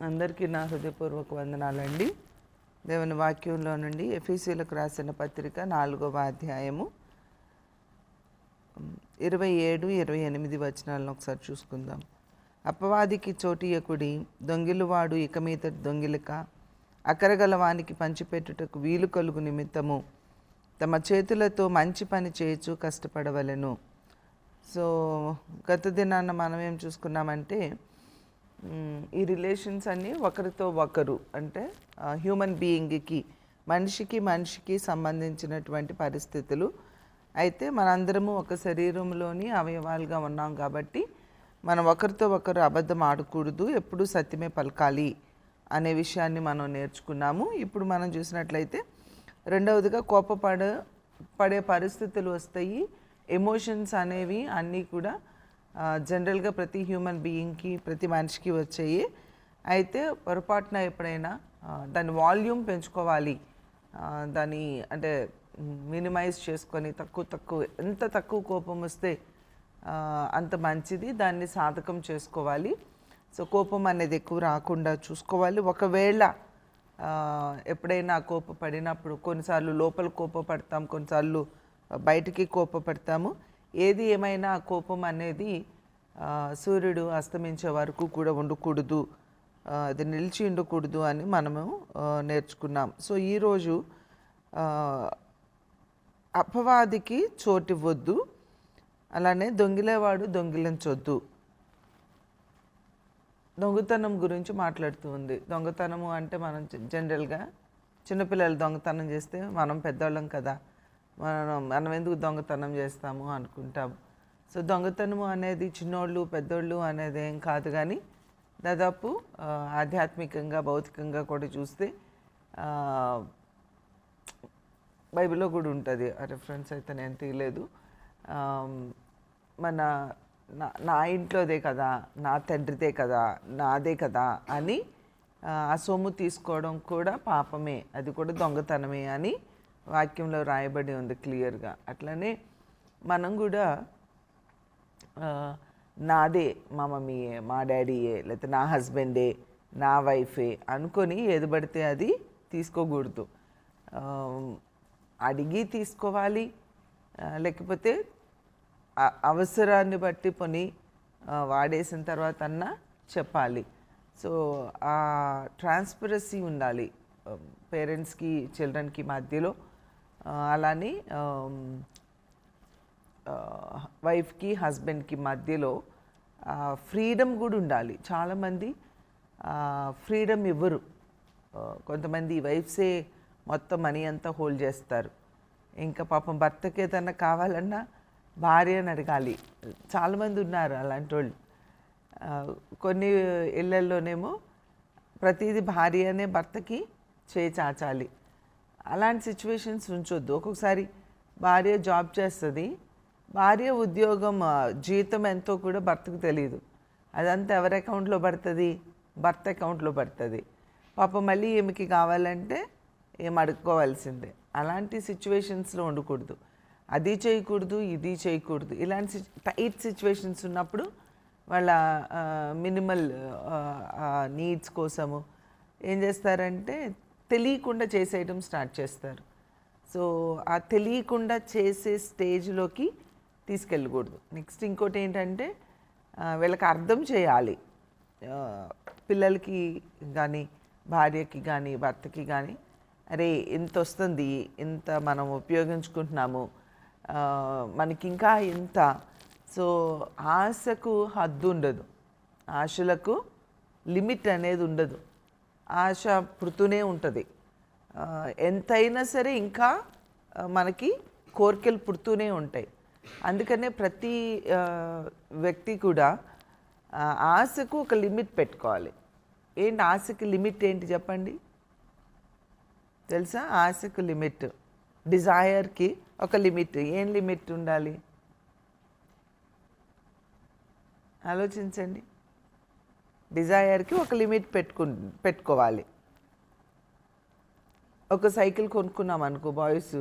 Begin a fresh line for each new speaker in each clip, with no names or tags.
అందరికీ నా హృదయపూర్వక వందనాలండి. దేవుని వాక్యంలో నుండి ఎఫెసీయులకు రాసిన పత్రిక 4వ అధ్యాయము 27, 28 వచనాలను ఒకసారి చూసుకుందాం. అపవాదికి చోటియకుడి, దొంగిలువాడు ఇక మీద దొంగిలక, అకరగలవానికి పంచిపెట్టుటకు వీలు కలుగు నిమిత్తము తమ చేతులతో మంచి పని చేయొచ్చు కష్టపడవలెను. సో గత దినాన్న మనం ఏం చూసుకున్నామంటే ఈ రిలేషన్స్ అన్నీ ఒకరితో ఒకరు, అంటే హ్యూమన్ బీయింగ్కి, మనిషికి సంబంధించినటువంటి పరిస్థితులు. అయితే మనందరము ఒక శరీరంలోని అవయవాలుగా ఉన్నాం కాబట్టి మనం ఒకరితో ఒకరు అబద్ధం ఆడకూడదు, ఎప్పుడూ సత్యమే పలకాలి అనే విషయాన్ని మనం నేర్చుకున్నాము. ఇప్పుడు మనం చూసినట్లయితే రెండవదిగా పడే పరిస్థితులు వస్తాయి. ఎమోషన్స్ అనేవి అన్నీ కూడా జనరల్గా ప్రతి హ్యూమన్ బీయింగ్కి, ప్రతి మనిషికి వచ్చాయి. అయితే పొరపాటున ఎప్పుడైనా దాని వాల్యూమ్ పెంచుకోవాలి, దాన్ని అంటే మినిమైజ్ చేసుకొని ఎంత తక్కువ కోపం వస్తే అంత మంచిది, దాన్ని సాధకం చేసుకోవాలి. సో కోపం అనేది ఎక్కువ రాకుండా చూసుకోవాలి. ఒకవేళ ఎప్పుడైనా కోపపడినప్పుడు కొన్నిసార్లు లోపల కోపపడతాం, కొన్నిసార్లు బయటికి కోపపడతాము. ఏది ఏమైనా కోపం అనేది సూర్యుడు అస్తమించే వరకు కూడా ఉండకూడదు, అది నిలిచి ఉండకూడదు అని మనము నేర్చుకున్నాం. సో ఈరోజు అపవాదికి చోటివ్వద్దు, అలానే దొంగిలేవాడు దొంగిలించొద్దు. దొంగతనం గురించి మాట్లాడుతూ ఉంది. దొంగతనము అంటే మనం జనరల్గా చిన్నపిల్లలు దొంగతనం చేస్తే మనం పెద్దవాళ్ళం కదా, మనం ఎందుకు దొంగతనం చేస్తాము అనుకుంటాం. సో దొంగతనము అనేది చిన్నోళ్ళు పెద్దోళ్ళు అనేది ఏం కాదు, కానీ దాదాపు ఆధ్యాత్మికంగా భౌతికంగా కూడా చూస్తే బైబిల్లో కూడా ఉంటుంది. ఆ రెఫరెన్స్ అయితే నేను తీయలేదు. మన నా ఇంట్లోదే కదా, నా తండ్రిదే కదా, నాదే కదా అని ఆ సొమ్ము తీసుకోవడం కూడా పాపమే, అది కూడా దొంగతనమే అని వాక్యంలో రాయబడి ఉంది క్లియర్గా. అట్లనే మనం కూడా నాదే, మా మమ్మీయే, మా డాడీయే, లేకపోతే నా హస్బెండే, నా వైఫే అనుకొని ఏది పడితే అది తీసుకోకూడదు. అడిగి తీసుకోవాలి, లేకపోతే అవసరాన్ని బట్టి కొని వాడేసిన తర్వాత అన్నా చెప్పాలి. సో ఆ ట్రాన్స్పరసీ ఉండాలి పేరెంట్స్కి చిల్డ్రన్కి మధ్యలో, అలానే వైఫ్కి హస్బెండ్కి మధ్యలో ఫ్రీడమ్ కూడా ఉండాలి. చాలామంది ఫ్రీడమ్ ఇవ్వరు. కొంతమంది వైఫ్సే మొత్తం మనీ అంతా హోల్డ్ చేస్తారు. ఇంకా పాపం భర్తకి ఏదన్నా కావాలన్నా భార్యని అడగాలి. చాలామంది ఉన్నారు అలాంటి వాళ్ళు. కొన్ని ఇళ్ళల్లోనేమో ప్రతిదీ భార్యనే భర్తకి చేయి చాచాలి. అలాంటి సిచ్యువేషన్స్ ఉంచొద్దు. ఒక్కొక్కసారి భార్య జాబ్ చేస్తుంది, భార్య ఉద్యోగం జీతం ఎంతో కూడా భర్తకు తెలియదు. అదంతా ఎవరి అకౌంట్లో పడుతుంది? భర్త అకౌంట్లో పడుతుంది. పాపం మళ్ళీ ఈమెకి కావాలంటే ఏం అడుక్కోవాల్సిందే. అలాంటి సిచ్యువేషన్స్లో ఉండకూడదు. అది చేయకూడదు, ఇది చేయకూడదు. ఇలాంటి టైట్ సిచ్యువేషన్స్ ఉన్నప్పుడు వాళ్ళ మినిమల్ నీడ్స్ కోసము ఏం చేస్తారంటే తెలియకుండా చేసేయడం స్టార్ట్ చేస్తారు. సో ఆ తెలియకుండా చేసే స్టేజ్లోకి తీసుకెళ్ళకూడదు. నెక్స్ట్ ఇంకోటి ఏంటంటే వీళ్ళకి అర్థం చేయాలి. పిల్లలకి కానీ, భార్యకి కానీ, భర్తకి కానీ, అరే ఇంత వస్తుంది, ఇంత మనం ఉపయోగించుకుంటున్నాము, మనకి ఇంకా ఇంత. సో ఆశకు హద్దు ఉండదు, ఆశలకు లిమిట్ అనేది ఉండదు. ఆశ పుడుతూనే ఉంటుంది. ఎంతైనా సరే ఇంకా మనకి కోరికలు పుడుతూనే ఉంటాయి. అందుకనే ప్రతి వ్యక్తి కూడా ఆశకు ఒక లిమిట్ పెట్టుకోవాలి. ఏంటి ఆశకి లిమిట్ ఏంటి చెప్పండి? తెలుసా? ఆశకు లిమిట్, డిజైర్కి ఒక లిమిట్. ఏం లిమిట్ ఉండాలి ఆలోచించండి. డిజైర్కి ఒక లిమిట్ పెట్టుకోవాలి. ఒక సైకిల్ కొనుక్కున్నాం అనుకో, బాయ్స్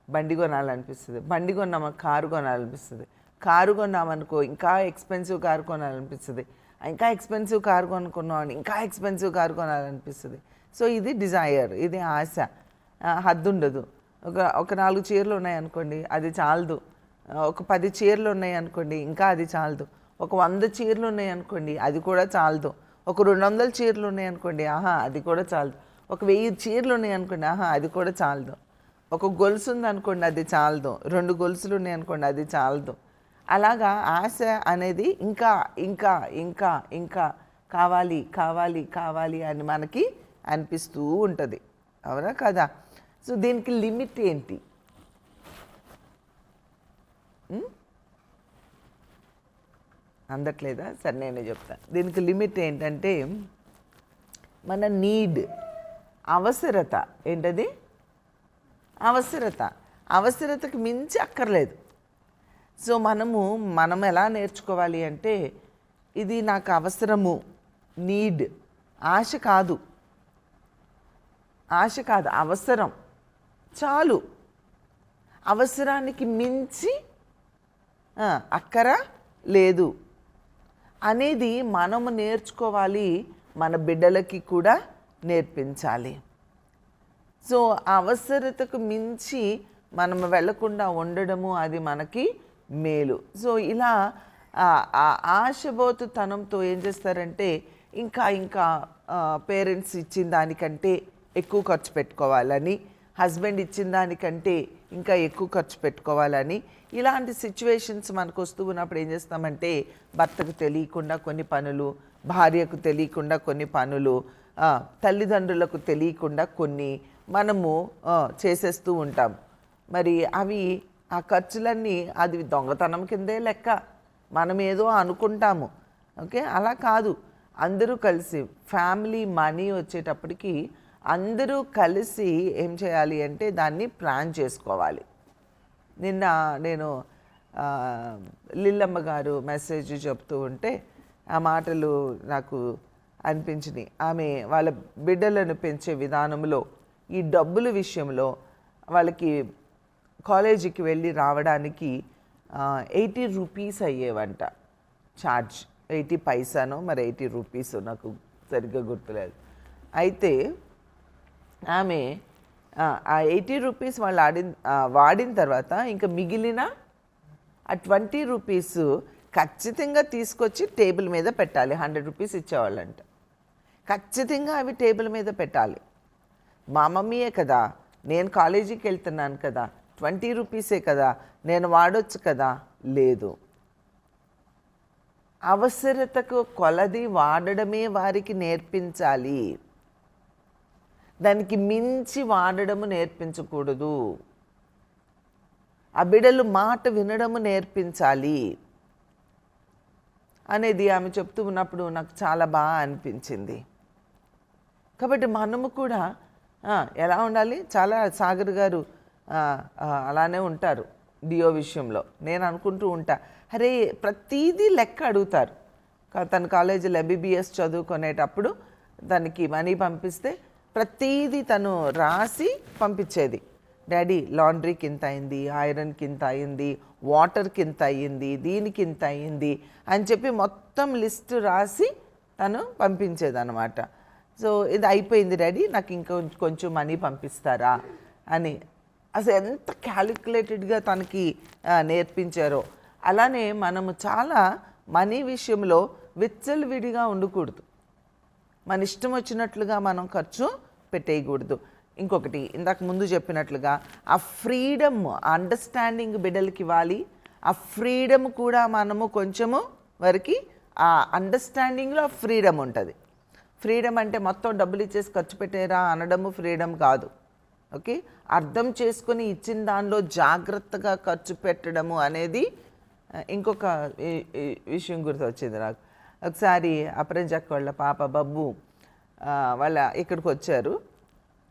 బండి కొనాలనిపిస్తుంది, బండి కొన్నామా కారు కొనాలనిపిస్తుంది, కారు కొన్నామనుకో ఇంకా ఎక్స్పెన్సివ్ కారు కొనాలనిపిస్తుంది. ఇంకా ఎక్స్పెన్సివ్ కారు కొనుక్కున్నామని ఇంకా ఎక్స్పెన్సివ్ కారు కొనాలనిపిస్తుంది. సో ఇది డిజైర్, ఇది ఆశ. హద్దు ఉండదు. ఒక 4 చీరలు ఉన్నాయనుకోండి, అది చాలదు. ఒక 10 చీరలు ఉన్నాయనుకోండి, ఇంకా అది చాలదు. ఒక 100 చీరలు ఉన్నాయనుకోండి, అది కూడా చాలదు. ఒక 200 చీరలు ఉన్నాయనుకోండి, అది కూడా చాలదు. ఒక 1000 చీరలు ఉన్నాయనుకోండి, అది కూడా చాలదు. ఒక గొలుసు ఉందనుకోండి, అది చాలదు. 2 గొలుసులు ఉన్నాయనుకోండి, అది చాలదు. అలాగా ఆశ అనేది ఇంకా ఇంకా ఇంకా ఇంకా కావాలి కావాలి కావాలి అని మనకి అనిపిస్తూ ఉంటుంది. అవునా కదా? సో దీనికి లిమిట్ ఏంటి? అందట్లేదా? సరే నేనే చెప్తాను. దీనికి లిమిట్ ఏంటంటే మన నీడ్, అవసరత. ఏంటది? అవసరతకు మించి అక్కర్లేదు. సో మనం ఎలా నేర్చుకోవాలి అంటే, ఇది నాకు అవసరము, నీడ్. ఆశ కాదు, అవసరం చాలు. అవసరానికి మించి అక్కర లేదు అనేది మనము నేర్చుకోవాలి, మన బిడ్డలకి కూడా నేర్పించాలి. సో అవసరతకు మించి మనం వెళ్లకుండా ఉండడము అది మనకి మేలు. సో ఇలా ఆశబోతుతనంతో ఏం చేస్తారంటే ఇంకా ఇంకా పేరెంట్స్ ఇచ్చిన దానికంటే ఎక్కువ ఖర్చు పెట్టుకోవాలని, హస్బెండ్ ఇచ్చిన దానికంటే ఇంకా ఎక్కువ ఖర్చు పెట్టుకోవాలని, ఇలాంటి సిచ్యువేషన్స్ మనకు వస్తూ ఉన్నప్పుడు ఏం చేస్తామంటే భర్తకు తెలియకుండా కొన్ని పనులు, భార్యకు తెలియకుండా కొన్ని పనులు, తల్లిదండ్రులకు తెలియకుండా కొన్ని మనము చేసేస్తూ ఉంటాం. మరి ఆ ఖర్చులన్నీ అది దొంగతనం కిందే లెక్క. మనం ఏదో అనుకుంటాము. ఓకే, అలా కాదు. అందరూ కలిసి ఫ్యామిలీ మనీ వచ్చేటప్పటికి అందరూ కలిసి ఏం చేయాలి అంటే దాన్ని ప్లాన్ చేసుకోవాలి. నిన్న నేను లిల్లమ్మ గారు మెసేజ్ చెప్తూ ఉంటే ఆ మాటలు నాకు అనిపించినాయి. ఆమె వాళ్ళ బిడ్డలను పెంచే విధానంలో ఈ డబ్బుల విషయంలో వాళ్ళకి కాలేజీకి వెళ్ళి రావడానికి 80 రూపీస్ అయ్యేవంట ఛార్జ్. 80 పైసానో మరి 80 రూపీస్, నాకు సరిగ్గా గుర్తులేదు. అయితే ఆమె ఆ 80 రూపీస్ వాళ్ళు వాడిన తర్వాత ఇంకా మిగిలిన ఆ 20 రూపీస్ ఖచ్చితంగా తీసుకొచ్చి టేబుల్ మీద పెట్టాలి. 100 రూపీస్ ఇచ్చేవాళ్ళంట. ఖచ్చితంగా అవి టేబుల్ మీద పెట్టాలి. మా మమ్మీయే కదా, నేను కాలేజీకి వెళ్తున్నాను కదా, 20 రూపీసే కదా, నేను వాడొచ్చు కదా. లేదు, అవసరతకు కొలది వాడడమే వారికి నేర్పించాలి. దానికి మించి వాడడము నేర్పించకూడదు. ఆ బిడ్డలు మాట వినడము నేర్పించాలి అనేది ఆమె చెప్తూ ఉన్నప్పుడు నాకు చాలా బాగా అనిపించింది. కాబట్టి మనము కూడా ఎలా ఉండాలి? చాలా సాగర్ గారు అలానే ఉంటారు డియో విషయంలో. నేను అనుకుంటూ ఉంటా, అరే ప్రతీదీ లెక్క అడుగుతారు. తన కాలేజీలో MBBS చదువుకునేటప్పుడు తనకి మనీ పంపిస్తే ప్రతీదీ తను రాసి పంపించేది. డాడీ లాండ్రీకి ఇంత అయింది, ఐరన్కి ఇంత అయింది, వాటర్కి ఇంత అయ్యింది, దీనికి ఇంత అయ్యింది అని చెప్పి మొత్తం లిస్ట్ రాసి తను పంపించేదన్నమాట. సో ఇది అయిపోయింది డాడీ, నాకు ఇంకా కొంచెం మనీ పంపిస్తారా అని. అసలు ఎంత క్యాలిక్యులేటెడ్గా తనకి నేర్పించారో. అలానే మనము చాలా మనీ విషయంలో విచ్చలవిడిగా ఉండకూడదు. మన ఇష్టం వచ్చినట్లుగా మనం ఖర్చు పెట్టేయకూడదు. ఇంకొకటి, ఇందాక ముందు చెప్పినట్లుగా ఆ ఫ్రీడమ్, అండర్స్టాండింగ్ బిడ్డలకి ఇవ్వాలి. ఆ ఫ్రీడమ్ కూడా మనము కొంచెము వరకు ఆ అండర్స్టాండింగ్లో ఫ్రీడమ్ ఉంటుంది. ఫ్రీడమ్ అంటే మొత్తం డబ్బులు ఇచ్చేసి ఖర్చు పెట్టేరా అనడము ఫ్రీడమ్ కాదు. ఓకే, అర్థం చేసుకొని ఇచ్చిన దానిలో జాగ్రత్తగా ఖర్చు పెట్టడము అనేది. ఇంకొక విషయం గుర్తొచ్చింది నాకు. ఒకసారి అపరంజక్క వాళ్ళ పాప బబ్బు వాళ్ళ ఇక్కడికి వచ్చారు.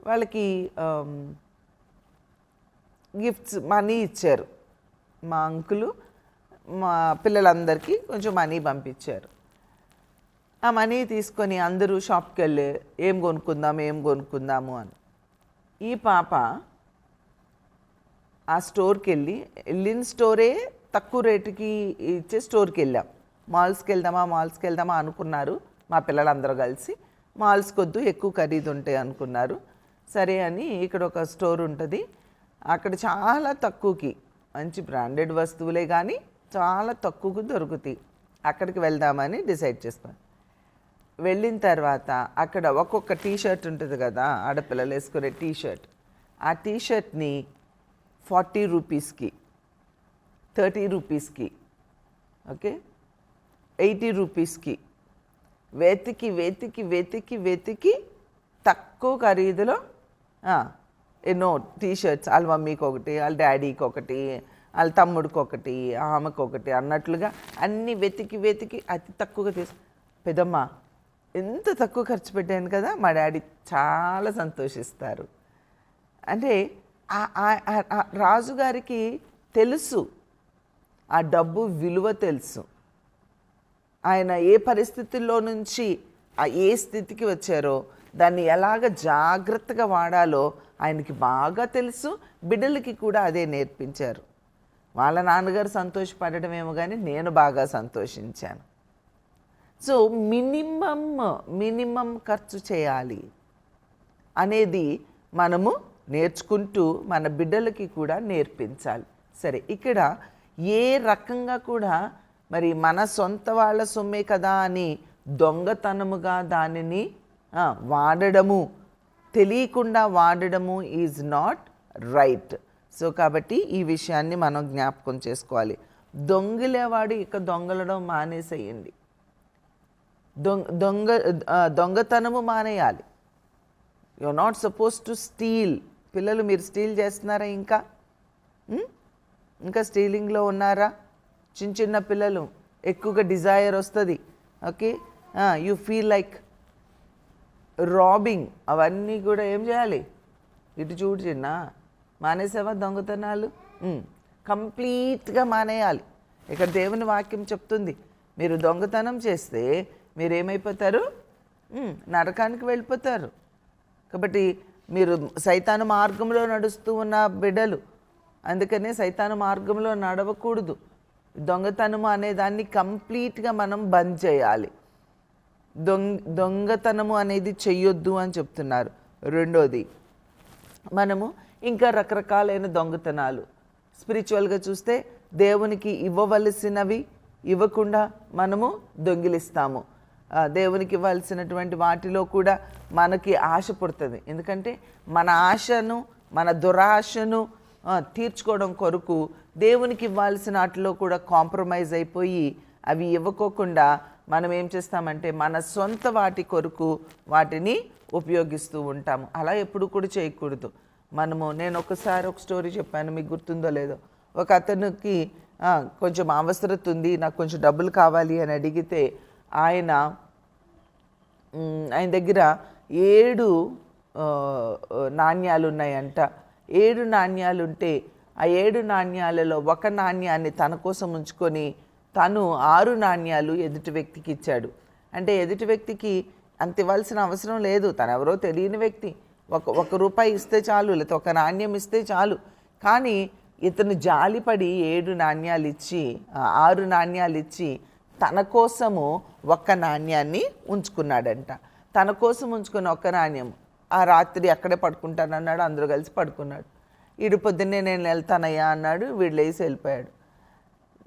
వాళ్ళకి గిఫ్ట్స్ మనీ ఇచ్చారు. మా అంకులు మా పిల్లలందరికీ కొంచెం మనీ పంపించారు. ఆ మనీ తీసుకొని అందరూ షాప్కి వెళ్ళి ఏం కొనుక్కుందాము అని. ఈ పాప ఆ స్టోర్కి వెళ్ళిన స్టోరే తక్కువ రేటుకి ఇచ్చే స్టోర్కి వెళ్ళాం. మాల్స్కి వెళ్దామా అనుకున్నారు మా పిల్లలందరూ కలిసి. మాల్స్కి వద్దు, ఎక్కువ ఖరీదు ఉంటాయి అనుకున్నారు. సరే అని ఇక్కడ ఒక స్టోర్ ఉంటుంది, అక్కడ చాలా తక్కువకి మంచి బ్రాండెడ్ వస్తువులే కానీ చాలా తక్కువకు దొరుకుతాయి. అక్కడికి వెళ్దామని డిసైడ్ చేసుకున్నాను. వెళ్ళిన తర్వాత అక్కడ ఒక్కొక్క టీషర్ట్ ఉంటుంది కదా, ఆడపిల్లలు వేసుకునే టీషర్ట్, ఆ టీషర్ట్ని 40 రూపీస్కి, 30 రూపీస్కి, ఓకే, 80 రూపీస్కి వెతికి వెతికి వెతికి వెతికి తక్కువ ఖరీదులో ఎన్నో టీషర్ట్స్, వాళ్ళ మమ్మీకి ఒకటి, వాళ్ళ డాడీకి ఒకటి, వాళ్ళ తమ్ముడికి ఒకటి, ఆమెకు ఒకటి అన్నట్లుగా అన్నీ వెతికి వెతికి అతి తక్కువగా పెద్దమ్మ ఎంత తక్కువ ఖర్చు పెట్టాను కదా, మా డాడీ చాలా సంతోషిస్తారు. అంటే రాజుగారికి తెలుసు, ఆ డబ్బు విలువ తెలుసు. ఆయన ఏ పరిస్థితుల్లో నుంచి ఏ స్థితికి వచ్చారో దాన్ని ఎలాగ జాగ్రత్తగా వాడాలో ఆయనకి బాగా తెలుసు. బిడ్డలకి కూడా అదే నేర్పించారు. వాళ్ళ నాన్నగారు సంతోషపడటమేమో కానీ నేను బాగా సంతోషించాను. సో మినిమం ఖర్చు చేయాలి అనేది మనము నేర్చుకుంటూ మన బిడ్డలకి కూడా నేర్పించాలి. సరే, ఇక్కడ ఏ రకంగా కూడా మరి మన సొంత వాళ్ళ సొమ్మే కదా అని దొంగతనముగా దానిని వాడడము, తెలియకుండా వాడడము ఈజ్ నాట్ రైట్. సో కాబట్టి ఈ విషయాన్ని మనం జ్ఞాపకం చేసుకోవాలి. దొంగిలేవాడు ఇక దొంగలడం మానేసేయండి. దొంగతనము మానేయాలి. You are not suppose to steal. పిల్లలు, మీరు స్టీల్ చేస్తున్నారా? ఇంకా స్టీలింగ్లో ఉన్నారా? చిన్న పిల్లలు ఎక్కువగా డిజైర్ వస్తుంది, okay, you feel like robbing. అవన్నీ కూడా ఏం చేయాలి? ఇటు చూడు చిన్న, మానేసావా దొంగతనాలు? కంప్లీట్గా మానేయాలి. ఇక్కడ దేవుని వాక్యం చెప్తుంది, మీరు దొంగతనం చేస్తే మీరేమైపోతారు? నరకానికి వెళ్ళిపోతారు. కాబట్టి మీరు సైతాను మార్గంలో నడుస్తూ ఉన్న బిడ్డలు, అందుకనే సైతాను మార్గంలో నడవకూడదు. దొంగతనము అనే దాన్ని కంప్లీట్గా మనం బంద్ చేయాలి. దొంగతనము అనేది చెయ్యొద్దు అని చెప్తున్నారు. రెండోది, మనము ఇంకా రకరకాలైన దొంగతనాలు స్పిరిచువల్గా చూస్తే దేవునికి ఇవ్వవలసినవి ఇవ్వకుండా మనము దొంగిలిస్తాము. దేవునికి ఇవ్వాల్సినటువంటి వాటిలో కూడా మనకి ఆశ పుడుతుంది. ఎందుకంటే మన ఆశను, మన దురాశను తీర్చుకోవడం కొరకు దేవునికి ఇవ్వాల్సిన వాటిలో కూడా కాంప్రమైజ్ అయిపోయి అవి ఇవ్వకోకుండా మనం ఏం చేస్తామంటే మన సొంత వాటి కొరకు వాటిని ఉపయోగిస్తూ ఉంటాము. అలా ఎప్పుడు కూడా చేయకూడదు. నేను ఒకసారి ఒక స్టోరీ చెప్పాను, మీకు గుర్తుందో లేదో. ఒక అతనికి కొంచెం అవసరత ఉంది, నాకు కొంచెం డబ్బులు కావాలి అని అడిగితే ఆయన దగ్గర 7 నాణ్యాలు ఉన్నాయంట. 7 నాణ్యాలు ఉంటే ఆ 7 నాణ్యాలలో ఒక నాణ్యాన్ని తన కోసం ఉంచుకొని తను 6 నాణ్యాలు ఎదుటి వ్యక్తికి ఇచ్చాడు. అంటే ఎదుటి వ్యక్తికి అంత ఇవ్వాల్సిన అవసరం లేదు, తనెవరో తెలియని వ్యక్తి. ఒక రూపాయి ఇస్తే చాలు, లేకపోతే ఒక నాణ్యం ఇస్తే చాలు. కానీ ఇతను జాలిపడి 7 నాణ్యాలు ఇచ్చి 6 నాణ్యాలు ఇచ్చి తన కోసము ఒక్క నాణ్యాన్ని ఉంచుకున్నాడంట. తన కోసం ఉంచుకున్న ఒక్క నాణ్యం ఆ రాత్రి అక్కడే పడుకుంటానన్నాడు. అందరూ కలిసి పడుకున్నాడు. ఈడు పొద్దున్నే నేను వెళ్తానయ్యా అన్నాడు. వీడు లేచి వెళ్ళిపోయాడు.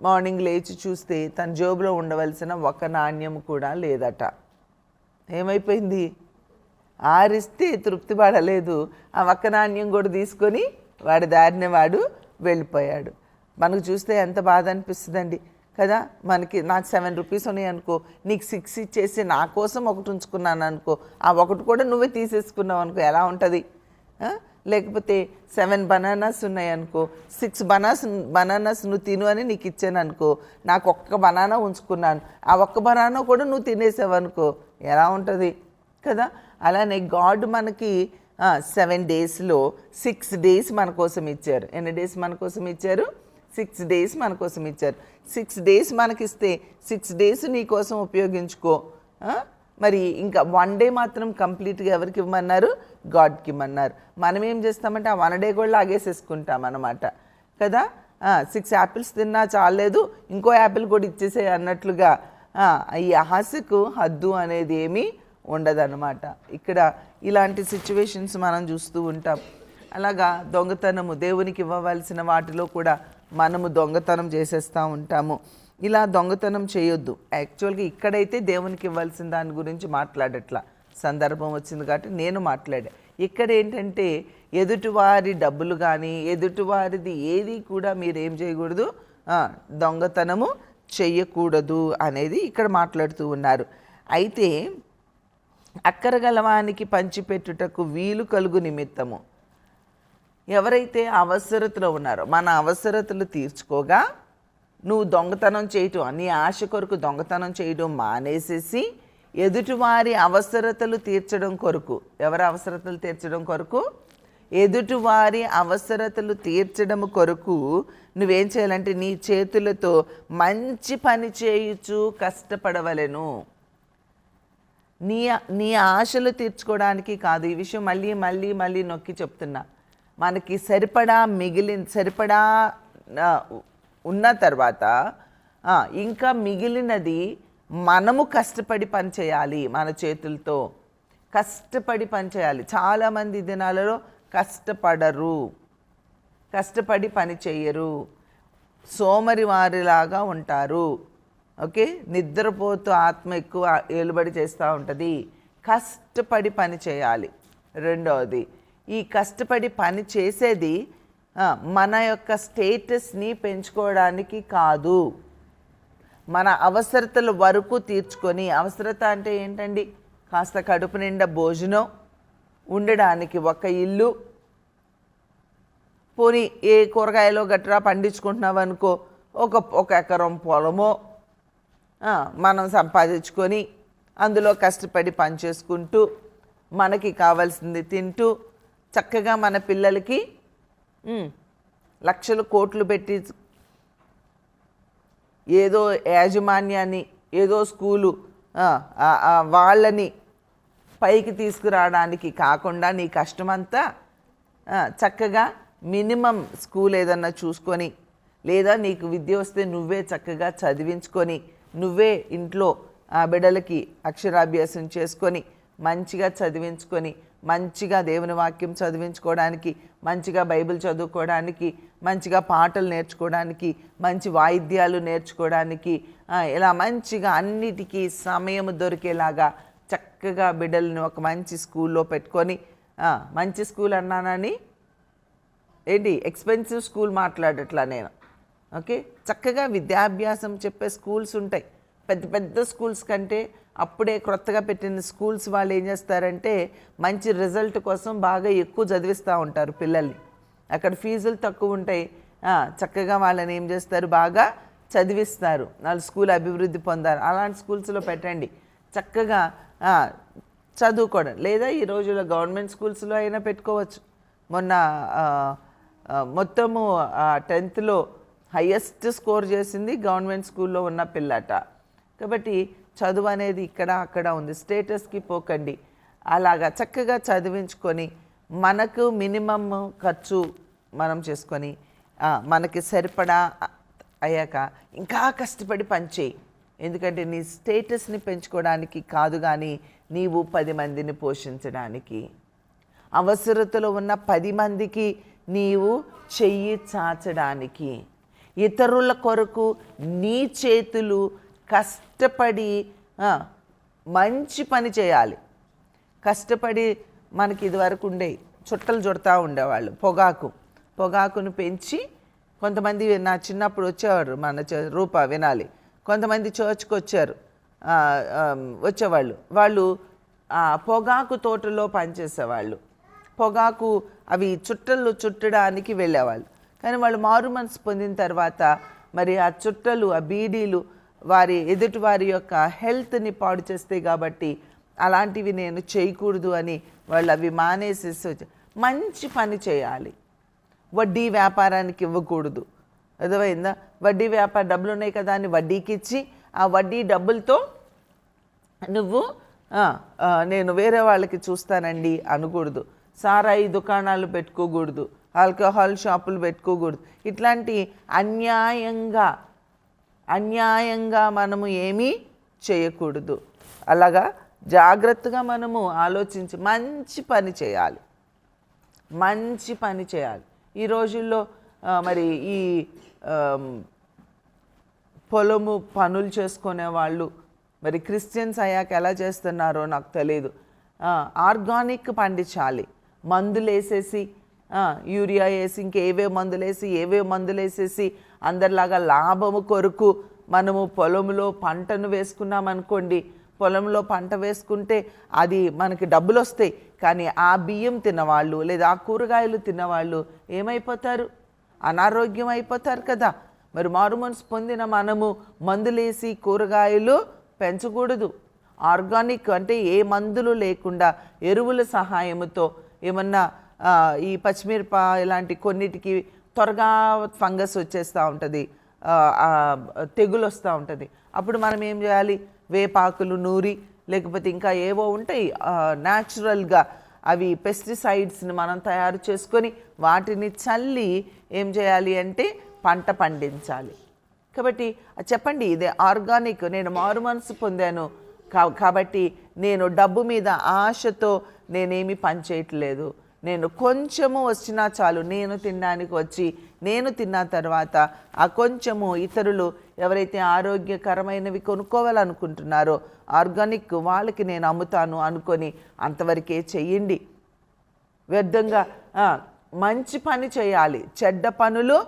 మార్నింగ్ లేచి చూస్తే తన జేబులో ఉండవలసిన ఒక నాణ్యం కూడా లేదట. ఏమైపోయింది? ఆరిస్తే తృప్తి పడలేదు, ఆ ఒక్క నాణ్యం కూడా తీసుకొని వాడి దారిని వాడు వెళ్ళిపోయాడు. మనకు చూస్తే ఎంత బాధ అనిపిస్తుందండి కదా. నాకు 7 రూపీస్ ఉన్నాయి అనుకో, నీకు 6 ఇచ్చేసి నా కోసం ఒకటి ఉంచుకున్నాను అనుకో, ఆ ఒకటి కూడా నువ్వే తీసేసుకున్నావు అనుకో, ఎలా ఉంటుంది? లేకపోతే 7 బనానాస్ ఉన్నాయి అనుకో, 6 బనానాస్ నువ్వు తిను అని నీకు ఇచ్చాను అనుకో, నాకు ఒక్క బనానా ఉంచుకున్నాను, ఆ ఒక్క బనానా కూడా నువ్వు తినేసావు అనుకో, ఎలా ఉంటుంది కదా. అలానే గాడ్ మనకి 7 డేస్లో 6 డేస్ మన కోసం ఇచ్చారు. ఎన్ని డేస్ మన కోసం ఇచ్చారు? 6 డేస్ మన కోసం ఇచ్చారు. 6 డేస్ మనకిస్తే 6 డేస్ నీ కోసం ఉపయోగించుకో. మరి ఇంకా 1 డే మాత్రం కంప్లీట్గా ఎవరికి ఇవ్వమన్నారు? గాడ్కి ఇవ్వమన్నారు. మనం ఏం చేస్తామంటే ఆ 1 డే కూడా లాగేసేసుకుంటాం అన్నమాట కదా. 6 యాపిల్స్ తిన్నా చాలేదు, ఇంకో యాపిల్ కూడా ఇచ్చేసే అన్నట్లుగా ఈ ఆశకు హద్దు అనేది ఏమీ ఉండదన్నమాట. ఇక్కడ ఇలాంటి సిచ్యువేషన్స్ మనం చూస్తూ ఉంటాం. అలాగా దొంగతనము, దేవునికి ఇవ్వవలసిన వాటిలో కూడా మనము దొంగతనం చేసేస్తూ ఉంటాము. ఇలా దొంగతనం చేయొద్దు. యాక్చువల్గా ఇక్కడైతే దేవునికి ఇవ్వాల్సిన దాని గురించి మాట్లాడట్లా, సందర్భం వచ్చింది కాబట్టి నేను మాట్లాడా. ఇక్కడ ఏంటంటే ఎదుటివారి డబ్బులు కానీ ఎదుటివారిది ఏది కూడా మీరేం చేయకూడదు, దొంగతనము చెయ్యకూడదు అనేది ఇక్కడ మాట్లాడుతూ ఉన్నారు. అయితే అక్కరగలవానికి పంచిపెట్టుటకు వీలు కలుగు నిమిత్తము, ఎవరైతే అవసరతలో ఉన్నారో మన అవసరతలు తీర్చుకోగా నువ్వు దొంగతనం చేయటం, నీ ఆశ కొరకు దొంగతనం చేయడం మానేసేసి ఎదుటివారి అవసరతలు తీర్చడం కొరకు, ఎవరి అవసరతలు తీర్చడం కొరకు, ఎదుటివారి అవసరతలు తీర్చడం కొరకు నువ్వేం చేయాలంటే నీ చేతులతో మంచి పని చేయుచు కష్టపడవలెను. నీ ఆశలు తీర్చుకోవడానికి కాదు. ఈ విషయం మళ్ళీ మళ్ళీ మళ్ళీ నొక్కి చెప్తున్నా. మనకి సరిపడా సరిపడా ఉన్న తర్వాత ఇంకా మిగిలినది మనము కష్టపడి పని చేయాలి. మన చేతులతో కష్టపడి పని చేయాలి. చాలామంది దినాలలో కష్టపడరు, కష్టపడి పని చేయరు, సోమరి వారిలాగా ఉంటారు. ఓకే, నిద్రపోతూ ఆత్మ ఎక్కువ ఏలుబడి చేస్తూ ఉంటుంది. కష్టపడి పని చేయాలి. రెండవది, ఈ కష్టపడి పని చేసేది మన యొక్క స్టేటస్ని పెంచుకోవడానికి కాదు, మన అవసరతల వరకు తీర్చుకొని. అవసరత అంటే ఏంటండి? కాస్త కడుపు నిండా భోజనం, ఉండడానికి ఒక ఇల్లు, పోనీ ఏ కూరగాయలో గట్రా పండించుకుంటున్నావు అనుకో, ఒక ఎకరం పొలమో మనం సంపాదించుకొని అందులో కష్టపడి పని చేసుకుంటూ మనకి కావాల్సింది తింటూ చక్కగా మన పిల్లలకి లక్షలు కోట్లు పెట్టి ఏదో యాజమాన్యాన్ని, ఏదో స్కూలు వాళ్ళని పైకి తీసుకురావడానికి కాకుండా నీ కష్టమంతా చక్కగా మినిమం స్కూల్ ఏదన్నా చూసుకొని, లేదా నీకు విద్య వస్తే నువ్వే చక్కగా చదివించుకొని, నువ్వే ఇంట్లో బిడ్డలకి అక్షరాభ్యాసం చేసుకొని మంచిగా చదివించుకొని, మంచిగా దేవుని వాక్యం చదివించుకోవడానికి, మంచిగా బైబిల్ చదువుకోవడానికి, మంచిగా పాటలు నేర్చుకోవడానికి, మంచి వాయిద్యాలు నేర్చుకోవడానికి, ఇలా మంచిగా అన్నిటికీ సమయం దొరికేలాగా చక్కగా బిడ్డలను ఒక మంచి స్కూల్లో పెట్టుకొని, మంచి స్కూల్ అన్నానని ఏంటి ఎక్స్పెన్సివ్ స్కూల్ మాట్లాడట్లా నేను. ఓకే, చక్కగా విద్యాభ్యాసం చెప్పే స్కూల్స్ ఉంటాయి. పెద్ద పెద్ద స్కూల్స్ కంటే అప్పుడే క్రొత్తగా పెట్టిన స్కూల్స్ వాళ్ళు ఏం చేస్తారంటే మంచి రిజల్ట్ కోసం బాగా ఎక్కువ చదివిస్తూ ఉంటారు పిల్లల్ని. అక్కడ ఫీజులు తక్కువ ఉంటాయి, చక్కగా వాళ్ళని ఏం చేస్తారు, బాగా చదివిస్తారు, వాళ్ళు స్కూల్ అభివృద్ధి పొందారు. అలాంటి స్కూల్స్లో పెట్టండి, చక్కగా చదువుకోవడం. లేదా ఈ రోజుల్లో గవర్నమెంట్ స్కూల్స్లో అయినా పెట్టుకోవచ్చు. మొన్న మొత్తము 10th హయ్యెస్ట్ స్కోర్ చేసింది గవర్నమెంట్ స్కూల్లో ఉన్న పిల్లట. కాబట్టి చదువు అనేది ఇక్కడ అక్కడ ఉంది, స్టేటస్కి పోకండి. అలాగా చక్కగా చదివించుకొని మనకు మినిమమ్ ఖర్చు మనం చేసుకొని మనకి సరిపడా అయ్యాక ఇంకా కష్టపడి పనిచేయి. ఎందుకంటే నీ స్టేటస్ని పెంచుకోవడానికి కాదు, కానీ నీవు 10 మందిని పోషించడానికి, అవసరతలో ఉన్న 10 మందికి నీవు చెయ్యి చాచడానికి, ఇతరుల కొరకు నీ చేతులు కష్టపడి మంచి పని చేయాలి. కష్టపడి మనకి ఇదివరకు ఉండేవి, చుట్టలు చుడతా ఉండేవాళ్ళు, పొగాకును పెంచి. కొంతమంది నా చిన్నప్పుడు వచ్చేవారు, మన రూప వినాలి, కొంతమంది చర్చ్కి వచ్చేవాళ్ళు. వాళ్ళు పొగాకు తోటలో పనిచేసేవాళ్ళు, పొగాకు అవి చుట్టలు చుట్టడానికి వెళ్ళేవాళ్ళు. కానీ వాళ్ళు మారు మనసు పొందిన తర్వాత మరి ఆ చుట్టలు, ఆ బీడీలు ఎదుటి వారి యొక్క హెల్త్ని పాడు చేస్తాయి. కాబట్టి అలాంటివి నేను చేయకూడదు అని వాళ్ళు అవి మానేసేసి మంచి పని చేయాలి. వడ్డీ వ్యాపారానికి ఇవ్వకూడదు, అర్థమైందా? వడ్డీ వ్యాపార డబ్బులు ఉన్నాయి కదా అని వడ్డీకి ఇచ్చి ఆ వడ్డీ డబ్బులతో నువ్వు నేను వేరే వాళ్ళకి చూస్తానండి అనకూడదు. సారాయి దుకాణాలు పెట్టుకోకూడదు, ఆల్కహాల్ షాపులు పెట్టుకోకూడదు. ఇట్లాంటి అన్యాయంగా మనము ఏమీ చేయకూడదు. అలాగా జాగ్రత్తగా మనము ఆలోచించి మంచి పని చేయాలి. ఈ రోజుల్లో మరి ఈ పొలము పనులు చేసుకునే వాళ్ళు మరి క్రిస్టియన్స్ అయ్యాక ఎలా చేస్తున్నారో నాకు తెలియదు. ఆర్గానిక్ పండించాలి. మందులు వేసేసి యూరియా వేసి ఇంకేవే మందులు వేసేసి అందరిలాగా లాభము కొరకు మనము పొలంలో పంటను వేసుకున్నామనుకోండి, పొలంలో పంట వేసుకుంటే అది మనకి డబ్బులు వస్తాయి. కానీ ఆ బియ్యం తిన్నవాళ్ళు లేదా ఆ కూరగాయలు తిన్నవాళ్ళు ఏమైపోతారు? అనారోగ్యం అయిపోతారు కదా. మరి మారుమనసు పొందిన మనము మందులేసి కూరగాయలు పెంచకూడదు. ఆర్గానిక్ అంటే ఏ మందులు లేకుండా ఎరువుల సహాయంతో ఏమన్నా ఈ పచ్చిమిరప ఇలాంటి కొన్నిటికి త్వరగా ఫంగస్ వచ్చేస్తూ ఉంటుంది, తెగులు వస్తూ ఉంటుంది. అప్పుడు మనం ఏం చేయాలి? వేపాకులు నూరి లేకపోతే ఇంకా ఏవో ఉంటాయి న్యాచురల్గా అవి పెస్టిసైడ్స్ని మనం తయారు చేసుకొని వాటిని చల్లి ఏం చేయాలి అంటే పంట పండించాలి. కాబట్టి చెప్పండి, ఇదే ఆర్గానిక్. నేను మారు మనసు పొందాను కాబట్టి నేను డబ్బు మీద ఆశతో నేనేమి పని చేయట్లేదు. నేను కొంచెము వచ్చినా చాలు, నేను తినడానికి వచ్చి నేను తిన్న తర్వాత ఆ కొంచెము ఇతరులు ఎవరైతే ఆరోగ్యకరమైనవి కొనుక్కోవాలనుకుంటున్నారో ఆర్గానిక్ వాళ్ళకి నేను అమ్ముతాను అనుకొని అంతవరకే చెయ్యండి. వ్యర్థంగా మంచి పని చేయాలి, చెడ్డ పనులు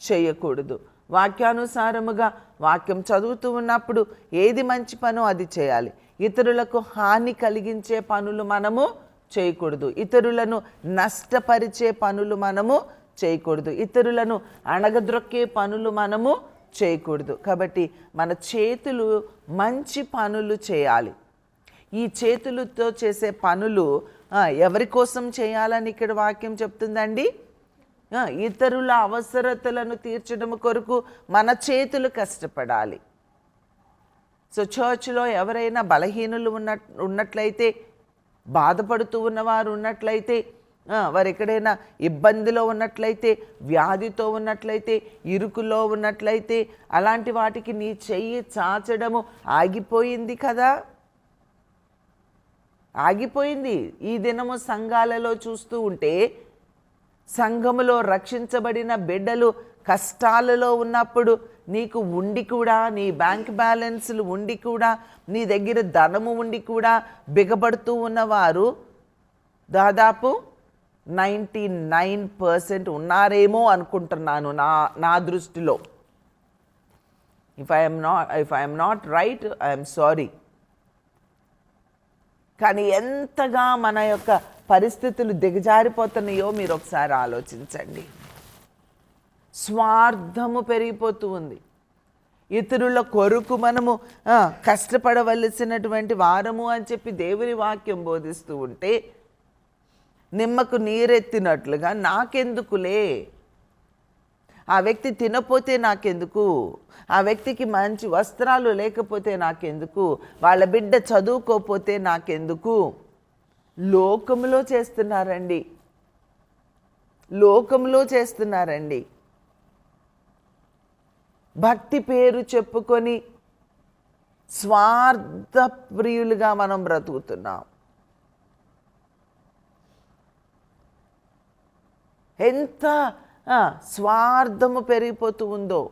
చేయకూడదు. వాక్యానుసారముగా వాక్యం చదువుతూ ఉన్నప్పుడు ఏది మంచి పనో అది చేయాలి. ఇతరులకు హాని కలిగించే పనులు మనము చేయకూడదు. ఇతరులను నష్టపరిచే పనులు మనము చేయకూడదు. ఇతరులను అణగద్రొక్కే పనులు మనము చేయకూడదు. కాబట్టి మన చేతులు మంచి పనులు చేయాలి. ఈ చేతులతో చేసే పనులు ఎవరి కోసం చేయాలని ఇక్కడ వాక్యం చెప్తుందండి? ఇతరుల అవసరతలను తీర్చడం కొరకు మన చేతులు కష్టపడాలి. సో చర్చ్లో ఎవరైనా బలహీనులు ఉన్నట్లయితే, బాధపడుతూ ఉన్నవారు ఉన్నట్లయితే, వారు ఎక్కడైనా ఇబ్బందిలో ఉన్నట్లయితే, వ్యాధితో ఉన్నట్లయితే, ఇరుకులో ఉన్నట్లయితే, అలాంటి వాటికి నీ చెయ్యి చాచడము ఆగిపోయింది కదా, ఆగిపోయింది. ఈ దినము సంఘాలలో చూస్తూ ఉంటే సంఘములో రక్షించబడిన బిడ్డలు కష్టాలలో ఉన్నప్పుడు నీకు ఉండి కూడా, నీ బ్యాంక్ బ్యాలెన్స్లు ఉండి కూడా, నీ దగ్గర ధనము ఉండి కూడా బిగబడుతూ ఉన్నవారు దాదాపు 99% ఉన్నారేమో అనుకుంటున్నాను నా దృష్టిలో. If I'm not right, I'm sorry. కానీ ఎంతగా మన యొక్క పరిస్థితులు దిగజారిపోతున్నాయో మీరు ఒకసారి ఆలోచించండి. స్వార్థము పెరిగిపోతూ ఉంది. ఇతరుల కొరకు మనము కష్టపడవలసినటువంటి వారము అని చెప్పి దేవుని వాక్యం బోధిస్తూ ఉంటే నిమ్మకు నీరెత్తినట్లుగా నాకెందుకులే, ఆ వ్యక్తి తినపోతే నాకెందుకు, ఆ వ్యక్తికి మంచి వస్త్రాలు లేకపోతే నాకెందుకు, వాళ్ళ బిడ్డ చదువుకోపోతే నాకెందుకు. లోకంలో చేస్తున్నారండి. భక్తి పేరు చెప్పుకొని స్వార్థ ప్రియులుగా మనం బ్రతుకుతున్నాం. ఎంత స్వార్థము పెరిగిపోతూ ఉందో.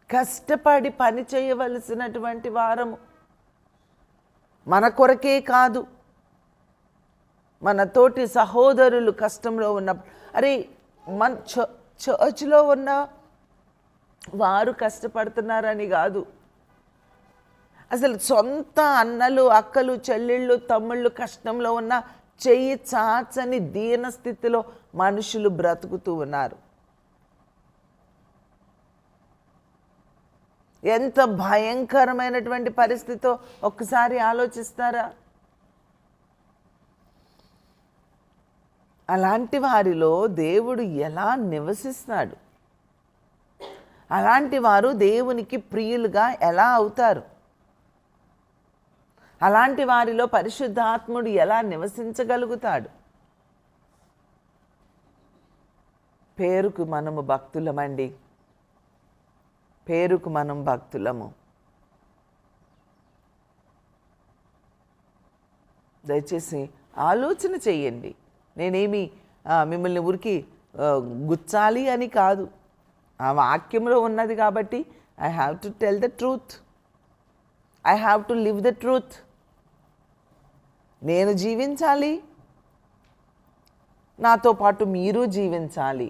కష్టపడి పని చేయవలసినటువంటి వారము మన కొరకే కాదు, మన తోటి సహోదరులు కష్టంలో ఉన్నప్పుడు, అరే మన చర్చ్లో ఉన్న వారు కష్టపడుతున్నారని కాదు, అసలు సొంత అన్నలు అక్కలు చెల్లెళ్ళు తమ్ముళ్ళు కష్టంలో ఉన్న చెయ్యి చాచని దీన స్థితిలో మనుషులు బ్రతుకుతూ ఉన్నారు. ఎంత భయంకరమైనటువంటి పరిస్థితో ఒక్కసారి ఆలోచిస్తారా? అలాంటి వారిలో దేవుడు ఎలా నివసిస్తాడు? అలాంటి వారు దేవునికి ప్రియులుగా ఎలా అవుతారు? అలాంటి వారిలో పరిశుద్ధాత్ముడు ఎలా నివసించగలుగుతాడు? పేరుకు మనము భక్తులమండి, పేరుకు మనం భక్తులము. దయచేసి ఆలోచన చెయ్యండి. నేనేమి మిమ్మల్ని ఊరికి గుచ్చాలి అని కాదు, ఆ వాక్యంలో ఉన్నది కాబట్టి I have to tell the truth, I have to live the truth. నేను జీవించాలి, నాతో పాటు మీరు జీవించాలి.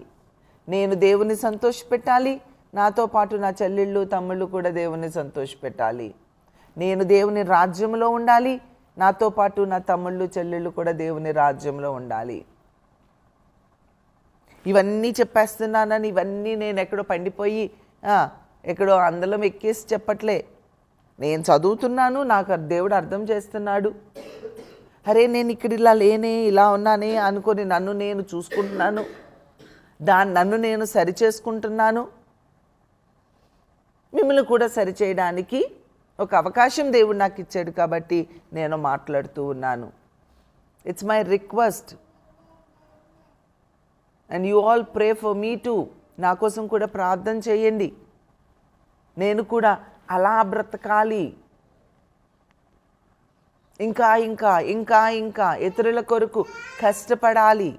నేను దేవుని సంతోషపెట్టాలి, నాతో పాటు నా చెల్లెళ్ళు తమ్ముళ్ళు కూడా దేవుని సంతోషపెట్టాలి. నేను దేవుని రాజ్యంలో ఉండాలి, నాతో పాటు నా తమ్ముళ్ళు చెల్లెళ్ళు కూడా దేవుని రాజ్యంలో ఉండాలి. ఇవన్నీ చెప్పేస్తున్నానని ఇవన్నీ నేను ఎక్కడో పండిపోయి ఎక్కడో అందలం ఎక్కేసి చెప్పట్లే. నేను చదువుతున్నాను, నాకు దేవుడు అర్థం చేస్తున్నాడు. అరే నేను ఇక్కడ ఇలా లేనే, ఇలా ఉన్నానే అనుకొని నన్ను నేను చూసుకుంటున్నాను, నన్ను నేను సరిచేసుకుంటున్నాను. మిమ్మల్ని కూడా సరిచేయడానికి ఒక అవకాశం దేవుడు నాకు ఇచ్చాడు కాబట్టి నేను మాట్లాడుతూ ఉన్నాను. It's my request and you all pray for me two. నా కోసం కూడా ప్రార్థన చేయండి. నేను కూడా అలా బ్రతకాలి, ఇంకా ఇంకా ఇంకా ఇంకా ఇతరుల కొరకు కష్టపడాలి.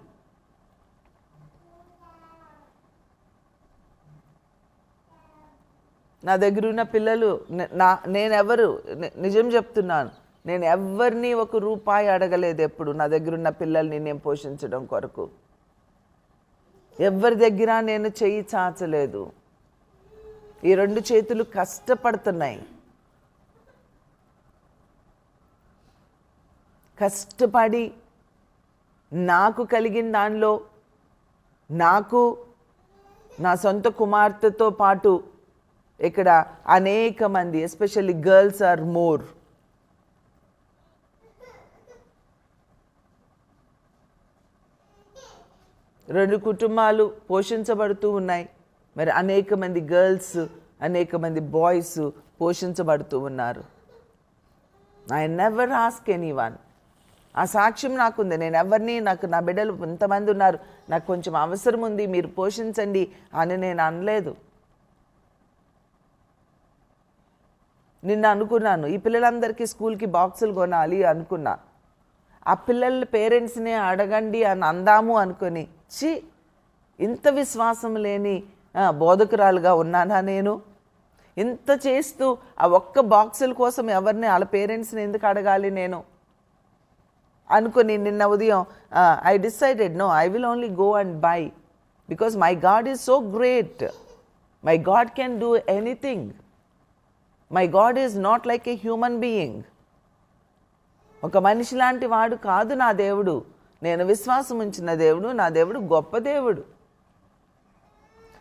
నా దగ్గర ఉన్న పిల్లలు నేనెవరు నిజం చెప్తున్నాను, నేను ఎవరిని ₹1 అడగలేదు ఎప్పుడు. నా దగ్గర ఉన్న పిల్లల్ని నేను పోషించడం కొరకు ఎవరి దగ్గర నేను చెయ్యి చాచలేదు. ఈ 2 చేతులు కష్టపడుతున్నాయి. కష్టపడి నాకు కలిగిన దానిలో నాకు నా సొంత కుమార్తెతో పాటు ఇక్కడ అనేక మంది, ఎస్పెషల్లీ గర్ల్స్ ఆర్ మోర్, రెండు కుటుంబాలు పోషించబడుతూ ఉన్నాయి. మరి అనేక మంది గర్ల్స్, అనేక మంది బాయ్స్ పోషించబడుతూ ఉన్నారు. I never ask anyone. ఆ సాక్ష్యం నాకుంది. నేను ఎవరిని, నాకు నా బిడ్డలు ఇంతమంది ఉన్నారు, నాకు కొంచెం అవసరం ఉంది, మీరు పోషించండి అని నేను అనలేదు. నిన్న అనుకున్నాను ఈ పిల్లలందరికీ స్కూల్కి బాక్సులు కొనాలి అనుకున్నా. ఆ పిల్లల పేరెంట్స్ని అడగండి అని అందాము అనుకొని, ఇంత విశ్వాసం లేని బోధకురాలుగా ఉన్నానా నేను? ఇంత చేస్తూ ఆ ఒక్క బాక్సుల కోసం ఎవరిని వాళ్ళ పేరెంట్స్ని ఎందుకు అడగాలి నేను అనుకొని నిన్న ఉదయం I decided no, I will only go and buy, because my God is so great. My God can do anything. My God is not like a human being. ఒక మనిషి లాంటి వాడు కాదు నా దేవుడు. నేను విశ్వాసం ఉంచిన దేవుడు, నా దేవుడు గొప్ప దేవుడు.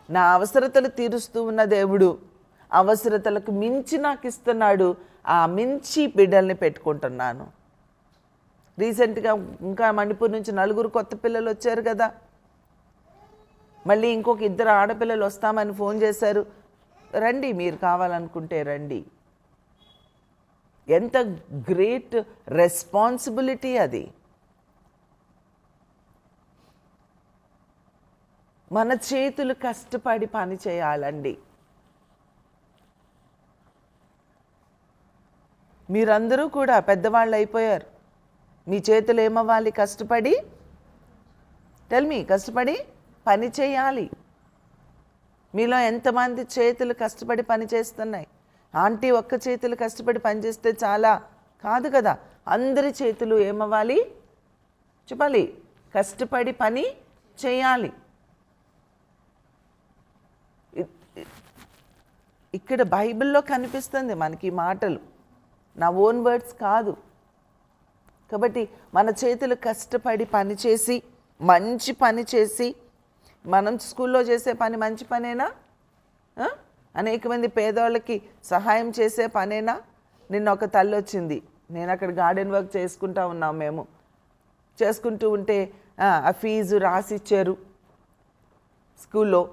నా అవసరతలు తీరుస్తూ ఉన్న దేవుడు. అవసరతలకు మించి నాకు ఇస్తున్నాడు. ఆ మించి బిడ్డల్ని పెట్టుకుంటున్నాను. రీసెంట్గా ఇంకా మణిపూర్ నుంచి 4 కొత్త పిల్లలు వచ్చారు కదా. మళ్ళీ ఇంకొక 2 ఆడపిల్లలు వస్తామని ఫోన్ చేశారు. రండి, మీరు కావాలనుకుంటే రండి. ఎంత గ్రేట్ రెస్పాన్సిబిలిటీ అది. మన చేతులు కష్టపడి పని చేయాలండి. మీరందరూ కూడా పెద్దవాళ్ళు అయిపోయారు. మీ చేతులు ఏమవ్వాలి? కష్టపడి, టెల్ మీ, కష్టపడి పని చేయాలి. మీలో ఎంతమంది చేతులు కష్టపడి పని చేస్తున్నాయి? ఆంటీ ఒక్క చేతులు కష్టపడి పని చేస్తే చాలా కాదు కదా. అందరి చేతులు ఏమవ్వాలి? చెప్పాలి, కష్టపడి పని చేయాలి. ఇక్కడ బైబిల్లో కనిపిస్తుంది మనకి ఈ మాటలు, నా ఓన్ వర్డ్స్ కాదు. కాబట్టి మన చేతులు కష్టపడి పని చేసి, మంచి పని చేసి, మనం స్కూల్లో చేసే పని మంచి పనేనా? అనేక మంది పేదవాళ్ళకి సహాయం చేసే పనేనా? నిన్న ఒక తల్లి వచ్చింది. నేను అక్కడ గార్డెన్ వర్క్ చేసుకుంటా ఉన్నాం. మేము చేసుకుంటూ ఉంటే ఆ ఫీజు రాసిచ్చారు స్కూల్లో,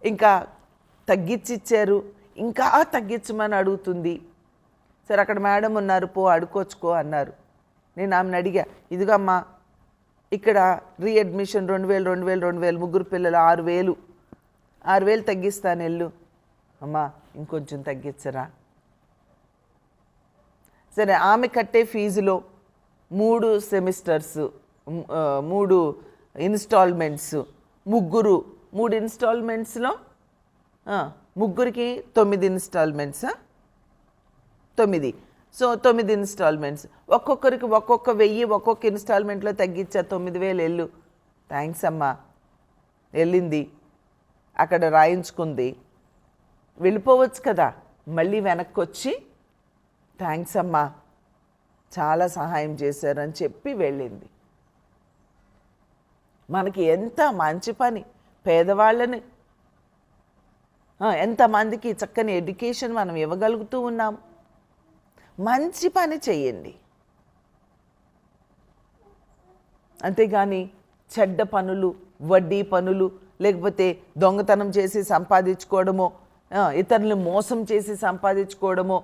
ఇంకా తగ్గించిచ్చారు, ఇంకా తగ్గించమని అడుగుతుంది. సరే అక్కడ మేడం ఉన్నారు, పో అడుకోవచ్చుకో అన్నారు. నేను ఆమెను అడిగా, ఇదిగమ్మా ఇక్కడ రీఅడ్మిషన్ 2000 ముగ్గురు పిల్లలు 6000 తగ్గిస్తాను వెళ్ళు. అమ్మా ఇంకొంచెం తగ్గించరా? సరే, ఆమె కట్టే ఫీజులో 3 సెమిస్టర్స్, 3 ఇన్స్టాల్మెంట్స్, 3 ఇన్స్టాల్మెంట్స్లో ముగ్గురికి 9 ఇన్స్టాల్మెంట్సా? 9. సో 9 ఇన్స్టాల్మెంట్స్, ఒక్కొక్కరికి ఒక్కొక్క 1000 ఒక్కొక్క ఇన్స్టాల్మెంట్లో తగ్గించా. 9000 వెళ్ళు. థ్యాంక్స్ అమ్మా. వెళ్ళింది, అక్కడ రాయించుకుంది, వెళ్ళిపోవచ్చు కదా. మళ్ళీ వెనక్కి వచ్చి థ్యాంక్స్ అమ్మా, చాలా సహాయం చేశారని చెప్పి వెళ్ళింది. మనకి ఎంత మంచి పని. పేదవాళ్ళని ఎంతమందికి చక్కని ఎడ్యుకేషన్ మనం ఇవ్వగలుగుతూ ఉన్నాం. మంచి పని చెయ్యండి, అంతేగాని చెడ్డ పనులు, వడ్డీ పనులు, లేకపోతే దొంగతనం చేసి సంపాదించుకోవడమో, ఇతరులను మోసం చేసి సంపాదించుకోవడమో,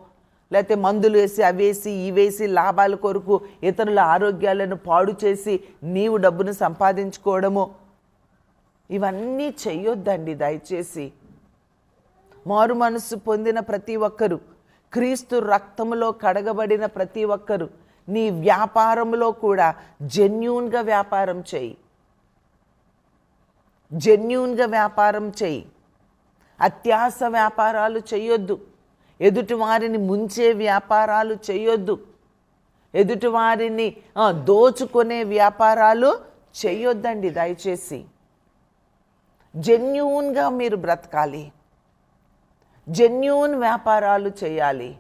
లేకపోతే మందులు వేసి అవేసి ఇవేసి లాభాల కొరకు ఇతరుల ఆరోగ్యాలను పాడు చేసి నీవు డబ్బును సంపాదించుకోవడమో, ఇవన్నీ చెయ్యొద్దండి దయచేసి. మారు మనస్సు పొందిన ప్రతి ఒక్కరు, క్రీస్తు రక్తములో కడగబడిన ప్రతి ఒక్కరు నీ వ్యాపారంలో కూడా జెన్యూన్గా వ్యాపారం చేయి. జెన్యూన్గా వ్యాపారం చేయి. అత్యాస వ్యాపారాలు చేయొద్దు. ఎదుటివారిని ముంచే వ్యాపారాలు చేయొద్దు. ఎదుటివారిని దోచుకునే వ్యాపారాలు చేయొద్దండి దయచేసి. జెన్యూన్గా మీరు బ్రతకాలి. జెన్యూన్ వ్యాపారాలు చేయాలి.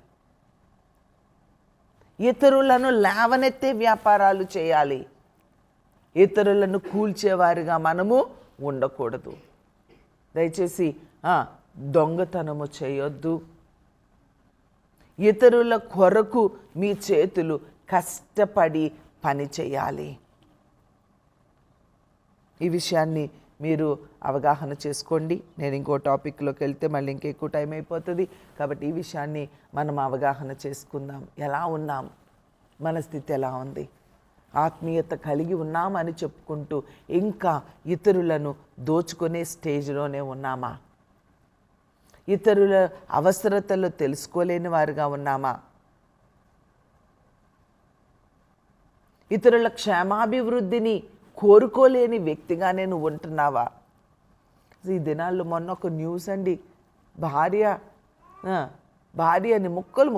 ఇతరులను లేవనెత్తే వ్యాపారాలు చేయాలి. ఇతరులను కూల్చేవారిగా మనము ఉండకూడదు. దయచేసి దొంగతనము చేయొద్దు. ఇతరుల కొరకు మీ చేతులు కష్టపడి పని చేయాలి. ఈ విషయాన్ని మీరు అవగాహన చేసుకోండి. నేను ఇంకో టాపిక్లోకి వెళ్తే మళ్ళీ ఇంకెక్కువ టైం అయిపోతుంది. కాబట్టి ఈ విషయాన్ని మనం అవగాహన చేసుకుందాం. ఎలా ఉన్నాం, మన స్థితి ఎలా ఉంది, ఆత్మీయత కలిగి ఉన్నామని చెప్పుకుంటూ ఇంకా ఇతరులను దోచుకునే స్టేజ్లోనే ఉన్నామా? ఇతరుల అవసరతలు తెలుసుకోలేని వారుగా ఉన్నామా? ఇతరుల క్షేమాభివృద్ధిని కోరుకోలేని వ్యక్తిగానే నువ్వు ఉంటున్నావా? ఈ దినాల్లో మొన్న ఒక న్యూస్ అండి, భార్యని ముక్కలు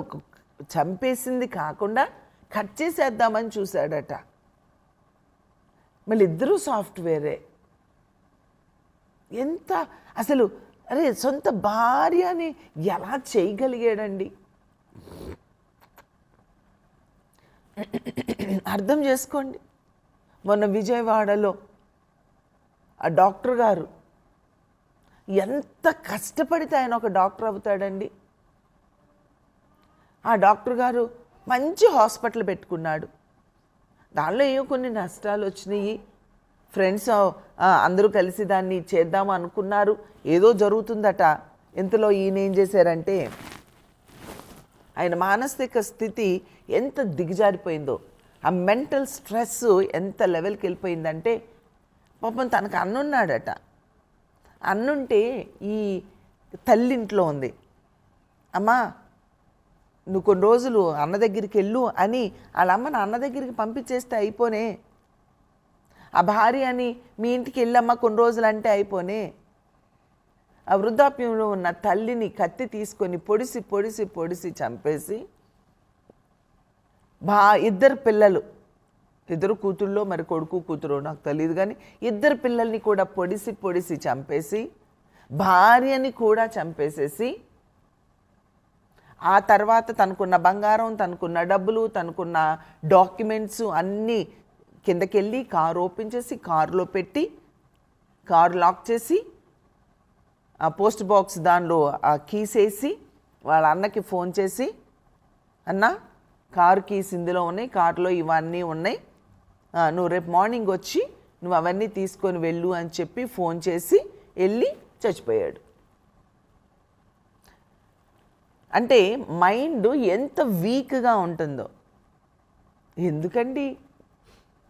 చంపేసింది కాకుండా కట్ చేసేద్దామని చూశాడట. మళ్ళీ ఇద్దరూ సాఫ్ట్వేరే. ఎంత అసలు, అరే సొంత భార్యని ఎలా చేయగలిగాడండి? అర్థం చేసుకోండి. మొన్న విజయవాడలో ఆ డాక్టర్ గారు ఎంత కష్టపడితే ఆయన ఒక డాక్టర్ అవుతాడండి. ఆ డాక్టర్ గారు మంచి హాస్పిటల్ పెట్టుకున్నాడు. దానిలో ఏవో కొన్ని నష్టాలు వచ్చినాయి. ఫ్రెండ్స్ అందరూ కలిసి దాన్ని చేద్దాము అనుకున్నారు. ఏదో జరుగుతుందట. ఇంతలో ఈయన ఏం చేశారంటే, ఆయన మానసిక స్థితి ఎంత దిగజారిపోయిందో, ఆ మెంటల్ స్ట్రెస్ ఎంత లెవెల్కి వెళ్ళిపోయిందంటే, పాపం తనకు అన్నున్నాడట. అన్నుంటే ఈ తల్లింట్లో ఉంది. అమ్మా నువ్వు కొన్ని రోజులు అన్న దగ్గరికి వెళ్ళు అని వాళ్ళ అమ్మని అన్న దగ్గరికి పంపించేస్తే అయిపోనే. ఆ భార్య అని మీ ఇంటికి వెళ్ళమ్మా కొన్ని రోజులు అంటే అయిపోనే. ఆ వృద్ధాప్యంలో ఉన్న తల్లిని కత్తి తీసుకొని పొడిసి పొడిసి పొడిసి చంపేసి, ఇద్దరు పిల్లలు, ఇద్దరు కూతుళ్ళో మరి కొడుకు కూతురు నాకు తెలియదు కానీ ఇద్దరు పిల్లల్ని కూడా పొడిసి పొడిసి చంపేసి, భార్యని కూడా చంపేసేసి, ఆ తర్వాత తనకున్న బంగారం, తనకున్న డబ్బులు, తనకున్న డాక్యుమెంట్స్ అన్నీ కిందకెళ్ళి కారు ఓపెన్ చేసి కారులో పెట్టి, కారు లాక్ చేసి, ఆ పోస్ట్ బాక్స్ దానిలో ఆ కీస్ వేసి వాళ్ళ అన్నకి ఫోన్ చేసి, అన్న కారు కీస్ ఇందులో ఉన్నాయి, కారులో ఇవన్నీ ఉన్నాయి, నువ్వు రేపు మార్నింగ్ వచ్చి నువ్వు అవన్నీ తీసుకొని వెళ్ళు అని చెప్పి ఫోన్ చేసి వెళ్ళి చచ్చిపోయాడు. అంటే మైండ్ ఎంత వీక్గా ఉంటుందో. ఎందుకండి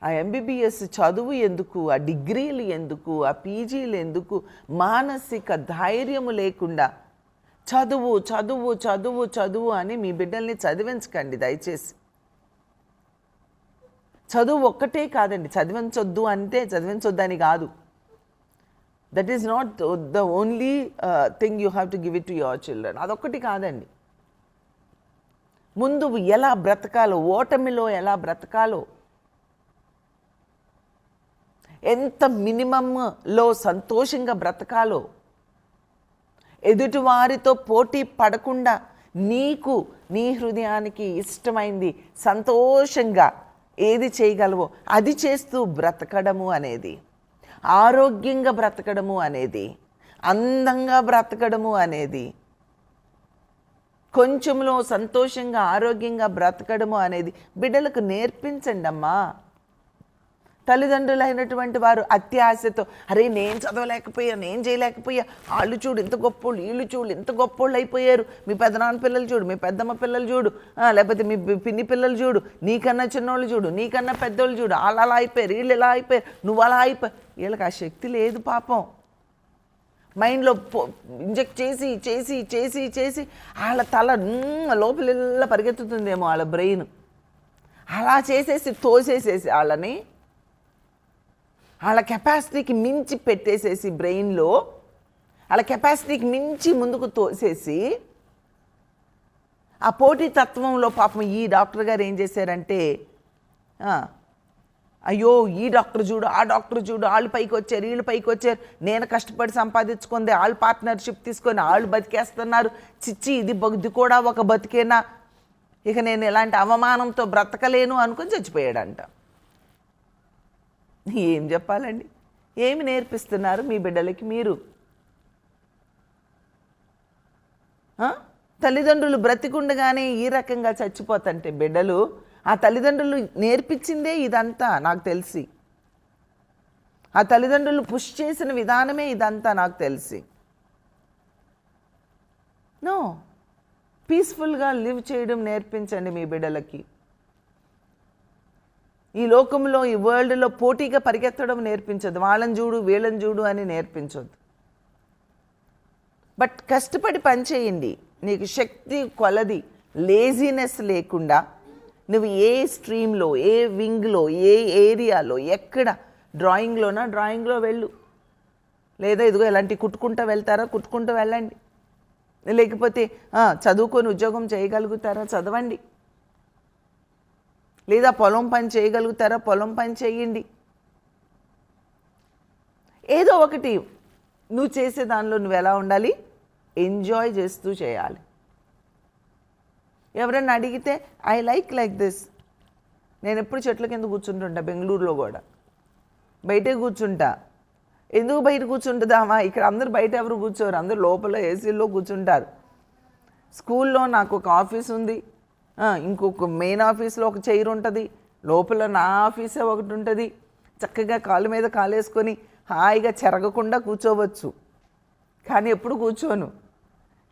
ఆ ఎంబీబీఎస్ చదువు ఎందుకు, ఆ డిగ్రీలు ఎందుకు, ఆ పీజీలు ఎందుకు? మానసిక ధైర్యము లేకుండా చదువు చదువు చదువు చదువు అని మీ బిడ్డల్ని చదివించకండి దయచేసి. చదువు ఒక్కటే కాదండి, చదివించొద్దు అంటే చదివించొద్దని కాదు. That is not the only thing you have to give it to your children. అదొక్కటి కాదండి. ముందు ఎలా బ్రతకాలో, ఓటమిలో ఎలా బ్రతకాలో, ఎంత మినిమంలో సంతోషంగా బ్రతకాలో, ఎదుటివారితో పోటీ పడకుండా నీకు నీ హృదయానికి ఇష్టమైంది సంతోషంగా ఏది చేయగలవో అది చేస్తూ బ్రతకడము అనేది, ఆరోగ్యంగా బ్రతకడము అనేది, అందంగా బ్రతకడము అనేది, కొంచెంలో సంతోషంగా ఆరోగ్యంగా బ్రతకడము అనేది బిడ్డలకు నేర్పించండి అమ్మా. తల్లిదండ్రులైనటువంటి వారు అత్యాశతో, అరే నేను చదవలేకపోయా, నేను చేయలేకపోయా, వాళ్ళు చూడు ఇంత గొప్పోళ్ళు, వీళ్ళు చూడు ఇంత గొప్పోళ్ళు అయిపోయారు, మీ పెద్దనాన్న పిల్లలు చూడు, మీ పెద్దమ్మ పిల్లలు చూడు, లేకపోతే మీ పిన్ని పిల్లలు చూడు, నీకన్నా చిన్నోళ్ళు చూడు, నీకన్నా పెద్దోళ్ళు చూడు, వాళ్ళు అలా అయిపోయారు, వీళ్ళు ఇలా అయిపోయారు, నువ్వు అలా అయిపోయారు. వీళ్ళకి ఆ శక్తి లేదు పాపం. మైండ్లో ఇంజెక్ట్ చేసి చేసి చేసి చేసి వాళ్ళ తల లోపల పరిగెత్తుతుందేమో వాళ్ళ బ్రెయిన్. అలా చేసేసి తోసేసేసి వాళ్ళని వాళ్ళ కెపాసిటీకి మించి పెట్టేసేసి బ్రెయిన్లో, వాళ్ళ కెపాసిటీకి మించి ముందుకు తోసేసి ఆ పోటీ తత్వంలో పాపం ఈ డాక్టర్ గారు ఏం చేశారంటే, అయ్యో ఈ డాక్టర్ చూడు, ఆ డాక్టర్ చూడు, వాళ్ళు పైకి వచ్చారు, వీళ్ళు పైకి వచ్చారు, నేను కష్టపడి సంపాదించుకుంది, వాళ్ళు పార్ట్నర్షిప్ తీసుకొని వాళ్ళు బతికేస్తున్నారు, చిచ్చి ఇది కూడా ఒక బతికేనా, ఇక నేను ఇలాంటి అవమానంతో బ్రతకలేను అనుకొని చచ్చిపోయాడంట. ఏం చెప్పాలండి? ఏమి నేర్పిస్తున్నారు మీ బిడ్డలకి మీరు? తల్లిదండ్రులు బ్రతికుండగానే ఈ రకంగా చచ్చిపోతుంటే బిడ్డలు, ఆ తల్లిదండ్రులు నేర్పించిందే ఇదంతా నాకు తెలిసి, ఆ తల్లిదండ్రులు పుష్ చేసిన విధానమే ఇదంతా నాకు తెలిసి. నో, పీస్ఫుల్గా లివ్ చేయడం నేర్పించండి మీ బిడ్డలకి. ఈ లోకంలో, ఈ వరల్డ్లో పోటీగా పరిగెత్తడం నేర్పించదు. వాళ్ళని చూడు వీళ్ళని చూడు అని నేర్పించొద్దు. బట్ కష్టపడి పనిచేయండి. నీకు శక్తి కొలది లేజినెస్ లేకుండా నువ్వు ఏ స్ట్రీమ్లో, ఏ వింగ్లో, ఏ ఏరియాలో, ఎక్కడ, డ్రాయింగ్లో వెళ్ళు, లేదా ఇదిగో ఇలాంటి కుట్టుకుంటూ వెళ్తారా కుట్టుకుంటూ వెళ్ళండి, లేకపోతే చదువుకొని ఉద్యోగం చేయగలుగుతారా చదవండి, లేదా పొలం పని చేయగలుగుతారా పొలం పని చేయండి. ఏదో ఒకటి నువ్వు చేసే దానిలో నువ్వు ఎలా ఉండాలి, ఎంజాయ్ చేస్తూ చేయాలి. ఎవరైనా అడిగితే ఐ లైక్ దిస్. నేను ఎప్పుడు చెట్ల కింద కూర్చుంటుంటా, బెంగళూరులో కూడా బయటే కూర్చుంటా. ఎందుకు బయట కూర్చుంటుందామా, ఇక్కడ అందరూ బయట ఎవరు కూర్చోరు, అందరూ లోపల ఏసీల్లో కూర్చుంటారు. స్కూల్లో నాకు ఒక ఆఫీస్ ఉంది, ఇంకొక మెయిన్ ఆఫీస్లో ఒక చైర్ ఉంటుంది, లోపల నా ఆఫీసే ఒకటి ఉంటుంది. చక్కగా కాళ్ళ మీద కాలేసుకొని హాయిగా చెరగకుండా కూర్చోవచ్చు. కానీ ఎప్పుడు కూర్చోను.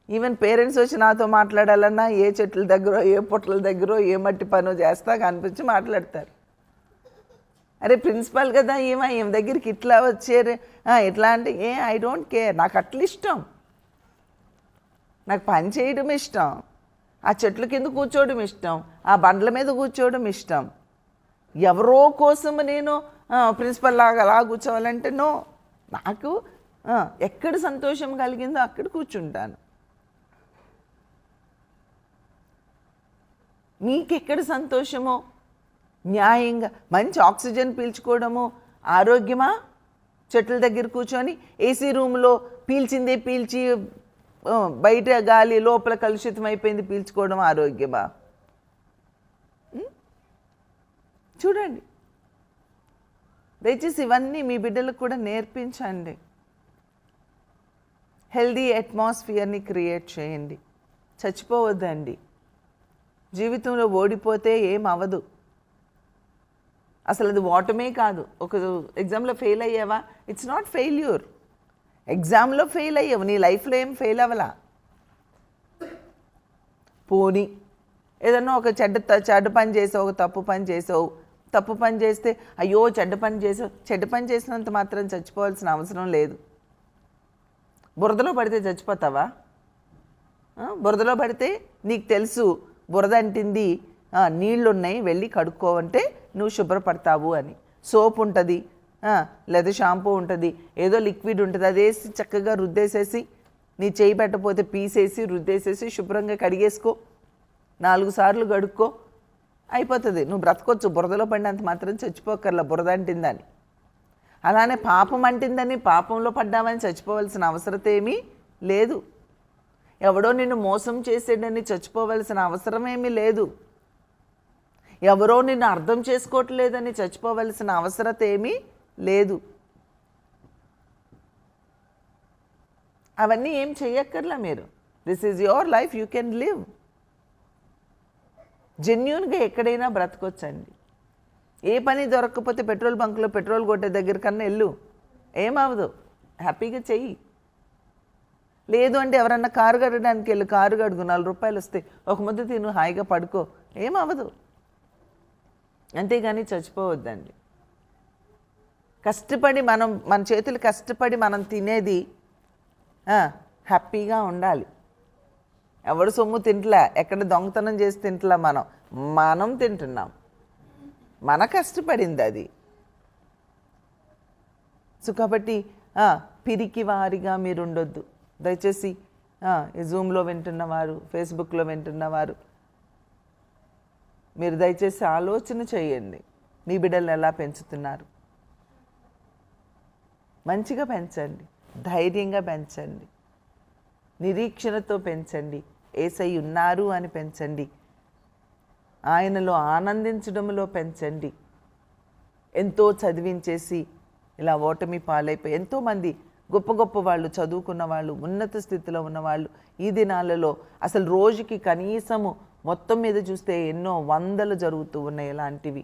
ఈవెన్ పేరెంట్స్ వచ్చి నాతో మాట్లాడాలన్నా ఏ చెట్ల దగ్గర, ఏ పొట్ల దగ్గర, ఏ మట్టి పనో చేస్తా కనిపించి మాట్లాడతారు. అరే ప్రిన్సిపల్ కదా ఏం దగ్గరికి ఇట్లా వచ్చారు, ఎట్లా అంటే ఐ డోంట్ కేర్, నాకు అట్లా ఇష్టం, నాకు పని చేయడం ఇష్టం, ఆ చెట్ల కింద కూర్చోవడం ఇష్టం, ఆ బండ్ల మీద కూర్చోవడం ఇష్టం. ఎవరో కోసం నేను ప్రిన్సిపల్ లాగా అలా కూర్చోవాలంటే నో. నాకు ఎక్కడ సంతోషం కలిగిందో అక్కడ కూర్చుంటాను. మీకెక్కడ సంతోషమో, న్యాయంగా మంచి ఆక్సిజన్ పీల్చుకోవడము ఆరోగ్యమా, చెట్ల దగ్గర కూర్చొని ఏసీ రూమ్లో పీల్చిందే పీల్చి బయట గాలి లోపల కలుషితం అయిపోయింది పీల్చుకోవడం ఆరోగ్యమా? చూడండి, దయచేసి ఇవన్నీ మీ బిడ్డలకు కూడా నేర్పించండి. హెల్దీ అట్మాస్ఫియర్ని క్రియేట్ చేయండి. చచ్చిపోవద్దండి. జీవితంలో ఓడిపోతే ఏం అవ్వదు. అసలు అది ఓటమే కాదు. ఒక ఎగ్జామ్లో ఫెయిల్ అయ్యావా, ఇట్స్ నాట్ ఫెయిల్యూర్. ఎగ్జామ్లో ఫెయిల్ అయ్యావు, నీ లైఫ్లో ఏం ఫెయిల్ అవ్వలా. పోనీ ఏదన్నా ఒక చెడ్డ పని చేసావు, ఒక తప్పు పని చేసావు, తప్పు పని చేస్తే అయ్యో చెడ్డ పని చేసినంత మాత్రం చచ్చిపోవాల్సిన అవసరం లేదు. బురదలో పడితే చచ్చిపోతావా? బురదలో పడితే నీకు తెలుసు బురద అంటింది, నీళ్లున్నాయి, వెళ్ళి కడుక్కోవంటే నువ్వు శుభ్రపడతావు అని. సోప్ ఉంటుంది, లేదా షాంపూ ఉంటుంది, ఏదో లిక్విడ్ ఉంటుంది, అదేసి చక్కగా రుద్దేసేసి, నీ చేయి పెట్టకపోతే పీసేసి రుద్దేసేసి శుభ్రంగా కడిగేసుకో, 4 సార్లు కడుక్కో, అయిపోతుంది. నువ్వు బ్రతకొచ్చు. బురదలో పడినంత మాత్రం చచ్చిపోకర్లా బురద అంటిందని. అలానే పాపం అంటిందని పాపంలో పడ్డామని చచ్చిపోవలసిన అవసరం ఏమీ లేదు. ఎవడో నిన్ను మోసం చేసేడని చచ్చిపోవలసిన అవసరం ఏమీ లేదు. ఎవరో నిన్ను అర్థం చేసుకోవట్లేదని చచ్చిపోవలసిన అవసరం ఏమీ లేదు. అవన్నీ ఏం చెయ్యక్కర్లా మీరు. This is your life, you can live. జెన్యూన్గా ఎక్కడైనా బ్రతకొచ్చండి. ఏ పని దొరకకపోతే పెట్రోల్ బంక్లో పెట్రోల్ కొట్టే దగ్గర కన్నా వెళ్ళు, ఏమవదు, హ్యాపీగా చెయ్యి. లేదు అంటే ఎవరన్నా కారు కడగడానికి వెళ్ళు, కారు కడుగు, 4 రూపాయలు వస్తాయి, ఒక ముద్ద తిను, హాయిగా పడుకో, ఏమవదు. అంతేగాని చచ్చిపోవద్దండి. కష్టపడి మన చేతులు కష్టపడి మనం తినేది హ్యాపీగా ఉండాలి. ఎవడు సొమ్ము తింటలే, ఎక్కడ దొంగతనం చేసి తింటలే, మనం తింటున్నాం, మన కష్టపడింది అది. సో కాబట్టి పిరికి వారిగా మీరు ఉండొద్దు. దయచేసి జూమ్లో వింటున్నవారు, ఫేస్బుక్లో వింటున్నవారు, మీరు దయచేసి ఆలోచన చేయండి. మీ బిడ్డలను ఎలా పెంచుతున్నారు? మంచిగా పెంచండి, ధైర్యంగా పెంచండి, నిరీక్షణతో పెంచండి, యేసయ్య ఉన్నారు అని పెంచండి, ఆయనలో ఆనందించడంలో పెంచండి. ఎంతో చదివించేసి ఇలా ఓటమి పాలైపోయి ఎంతోమంది గొప్ప గొప్ప వాళ్ళు, చదువుకున్న వాళ్ళు, ఉన్నత స్థితిలో ఉన్నవాళ్ళు ఈ దినాలలో అసలు రోజుకి కనీసము మొత్తం మీద చూస్తే ఎన్నో 100 జరుగుతూ ఉన్నాయి. ఇలాంటివి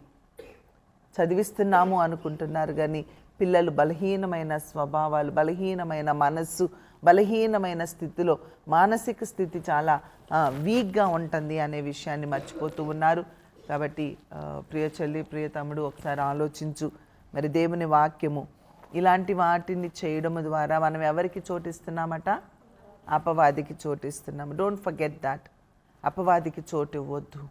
చదివిస్తున్నాము అనుకుంటున్నారు, కానీ పిల్లలు బలహీనమైన స్వభావాలు, బలహీనమైన మనస్సు, బలహీనమైన స్థితిలో, మానసిక స్థితి చాలా వీక్గా ఉంటుంది అనే విషయాన్ని మర్చిపోతూ ఉన్నారు. కాబట్టి ప్రియ చెల్లి, ప్రియ తమ్ముడు, ఒకసారి ఆలోచించు. మరి దేవుని వాక్యము ఇలాంటి వాటిని చేయడం ద్వారా మనం ఎవరికి చోటిస్తున్నామట? అపవాదికి చోటిస్తున్నాము. Don't forget that. అపవాదికి చోటు ఇవ్వద్దు.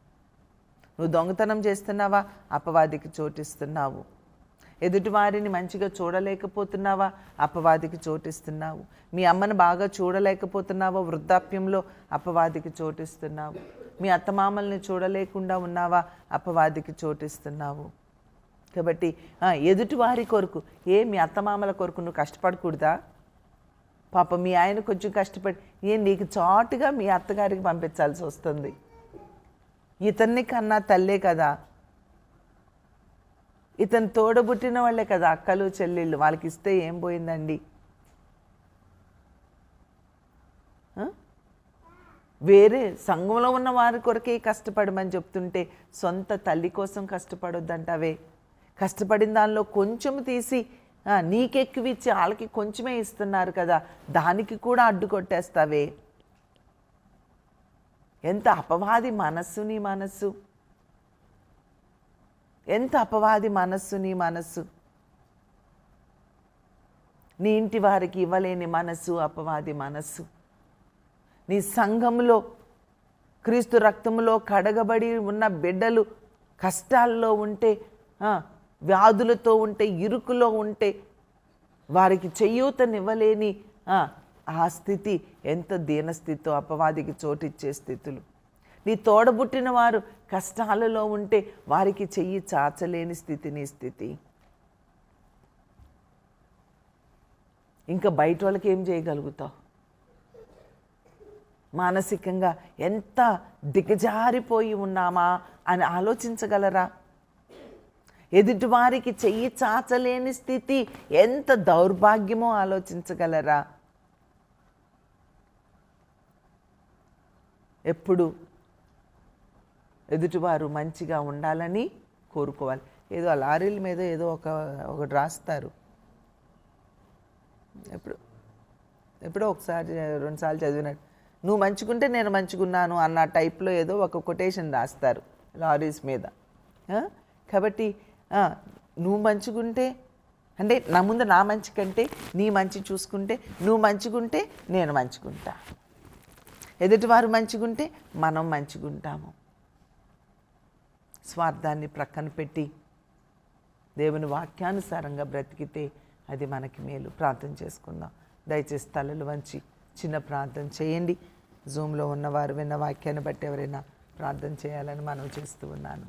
నువ్వు దొంగతనం చేస్తున్నావా? అపవాదికి చోటిస్తున్నావు. ఎదుటివారిని మంచిగా చూడలేకపోతున్నావా? అపవాదికి చోటిస్తున్నావు. మీ అమ్మను బాగా చూడలేకపోతున్నావా? వృద్ధాప్యంలో అపవాదికి చోటిస్తున్నావు. మీ అత్తమామల్ని చూడలేకుండా ఉన్నావా? అపవాదికి చోటిస్తున్నావు. కాబట్టి ఎదుటివారి కొరకు, మీ అత్తమామల కొరకు నువ్వు కష్టపడకూడదా? పాప మీ ఆయన కొంచెం కష్టపడి నీకు చాటుగా మీ అత్తగారికి పంపించాల్సి వస్తుంది. ఇతన్ని కన్నా తల్లే కదా, ఇతను తోడబుట్టిన వాళ్ళే కదా అక్కలు చెల్లెళ్ళు, వాళ్ళకి ఇస్తే ఏం పోయిందండి? వేరే సంఘంలో ఉన్న వారి కొరకే కష్టపడమని చెప్తుంటే సొంత తల్లి కోసం కష్టపడొద్దంటావే. కష్టపడిన దానిలో కొంచెం తీసి నీకెక్కువ ఇచ్చి వాళ్ళకి కొంచెమే ఇస్తున్నారు కదా, దానికి కూడా అడ్డు కొట్టేస్తావే. ఎంత అపవాది మనస్సు నీ మనస్సు, ఎంత అపవాది మనస్సు నీ మనస్సు. నీ ఇంటి వారికి ఇవ్వలేని మనస్సు అపవాది మనస్సు. నీ సంఘములో క్రీస్తు రక్తములో కడగబడి ఉన్న బిడ్డలు కష్టాల్లో ఉంటే, వ్యాధులతో ఉంటే, ఇరుకులో ఉంటే, వారికి చేయూతనివ్వలేని ఆ స్థితి ఎంత దీనస్థితితో, అపవాదికి చోటిచ్చే స్థితులు. నీ తోడబుట్టిన వారు కష్టాలలో ఉంటే వారికి చెయ్యి చాచలేని స్థితి నీ స్థితి. ఇంకా బయట వాళ్ళకి ఏం చేయగలుగుతావు? మానసికంగా ఎంత దిగజారిపోయి ఉన్నామా అని ఆలోచించగలరా? ఎదుటివారికి చెయ్యి చాచలేని స్థితి ఎంత దౌర్భాగ్యమో ఆలోచించగలరా? ఎప్పుడు ఎదుటివారు మంచిగా ఉండాలని కోరుకోవాలి. ఏదో ఆ లారీల మీద ఏదో ఒకటి రాస్తారు, ఎప్పుడో ఒకసారి 2 సార్లు చదివినట్టు, నువ్వు మంచుకుంటే నేను మంచుకున్నాను అన్న టైప్లో ఏదో ఒక కొటేషన్ రాస్తారు లారీస్ మీద. కాబట్టి నువ్వు మంచిగుంటే, అంటే నా ముందు నా మంచి కంటే నీ మంచి చూసుకుంటే, నువ్వు మంచిగుంటే నేను మంచిగుంటా, ఎదుటివారు మంచిగుంటే మనం మంచిగుంటాము. స్వార్థాన్ని ప్రక్కన పెట్టి దేవుని వాక్యానుసారంగా బ్రతికితే అది మనకి మేలు. ప్రార్థన చేసుకుందాం. దయచేసి తలలు వంచి చిన్న ప్రార్థన చేయండి. జూమ్లో ఉన్నవారు విన్న వాక్యాన్ని బట్టి ఎవరైనా ప్రార్థన చేయాలని మనం చేస్తూ ఉన్నాను.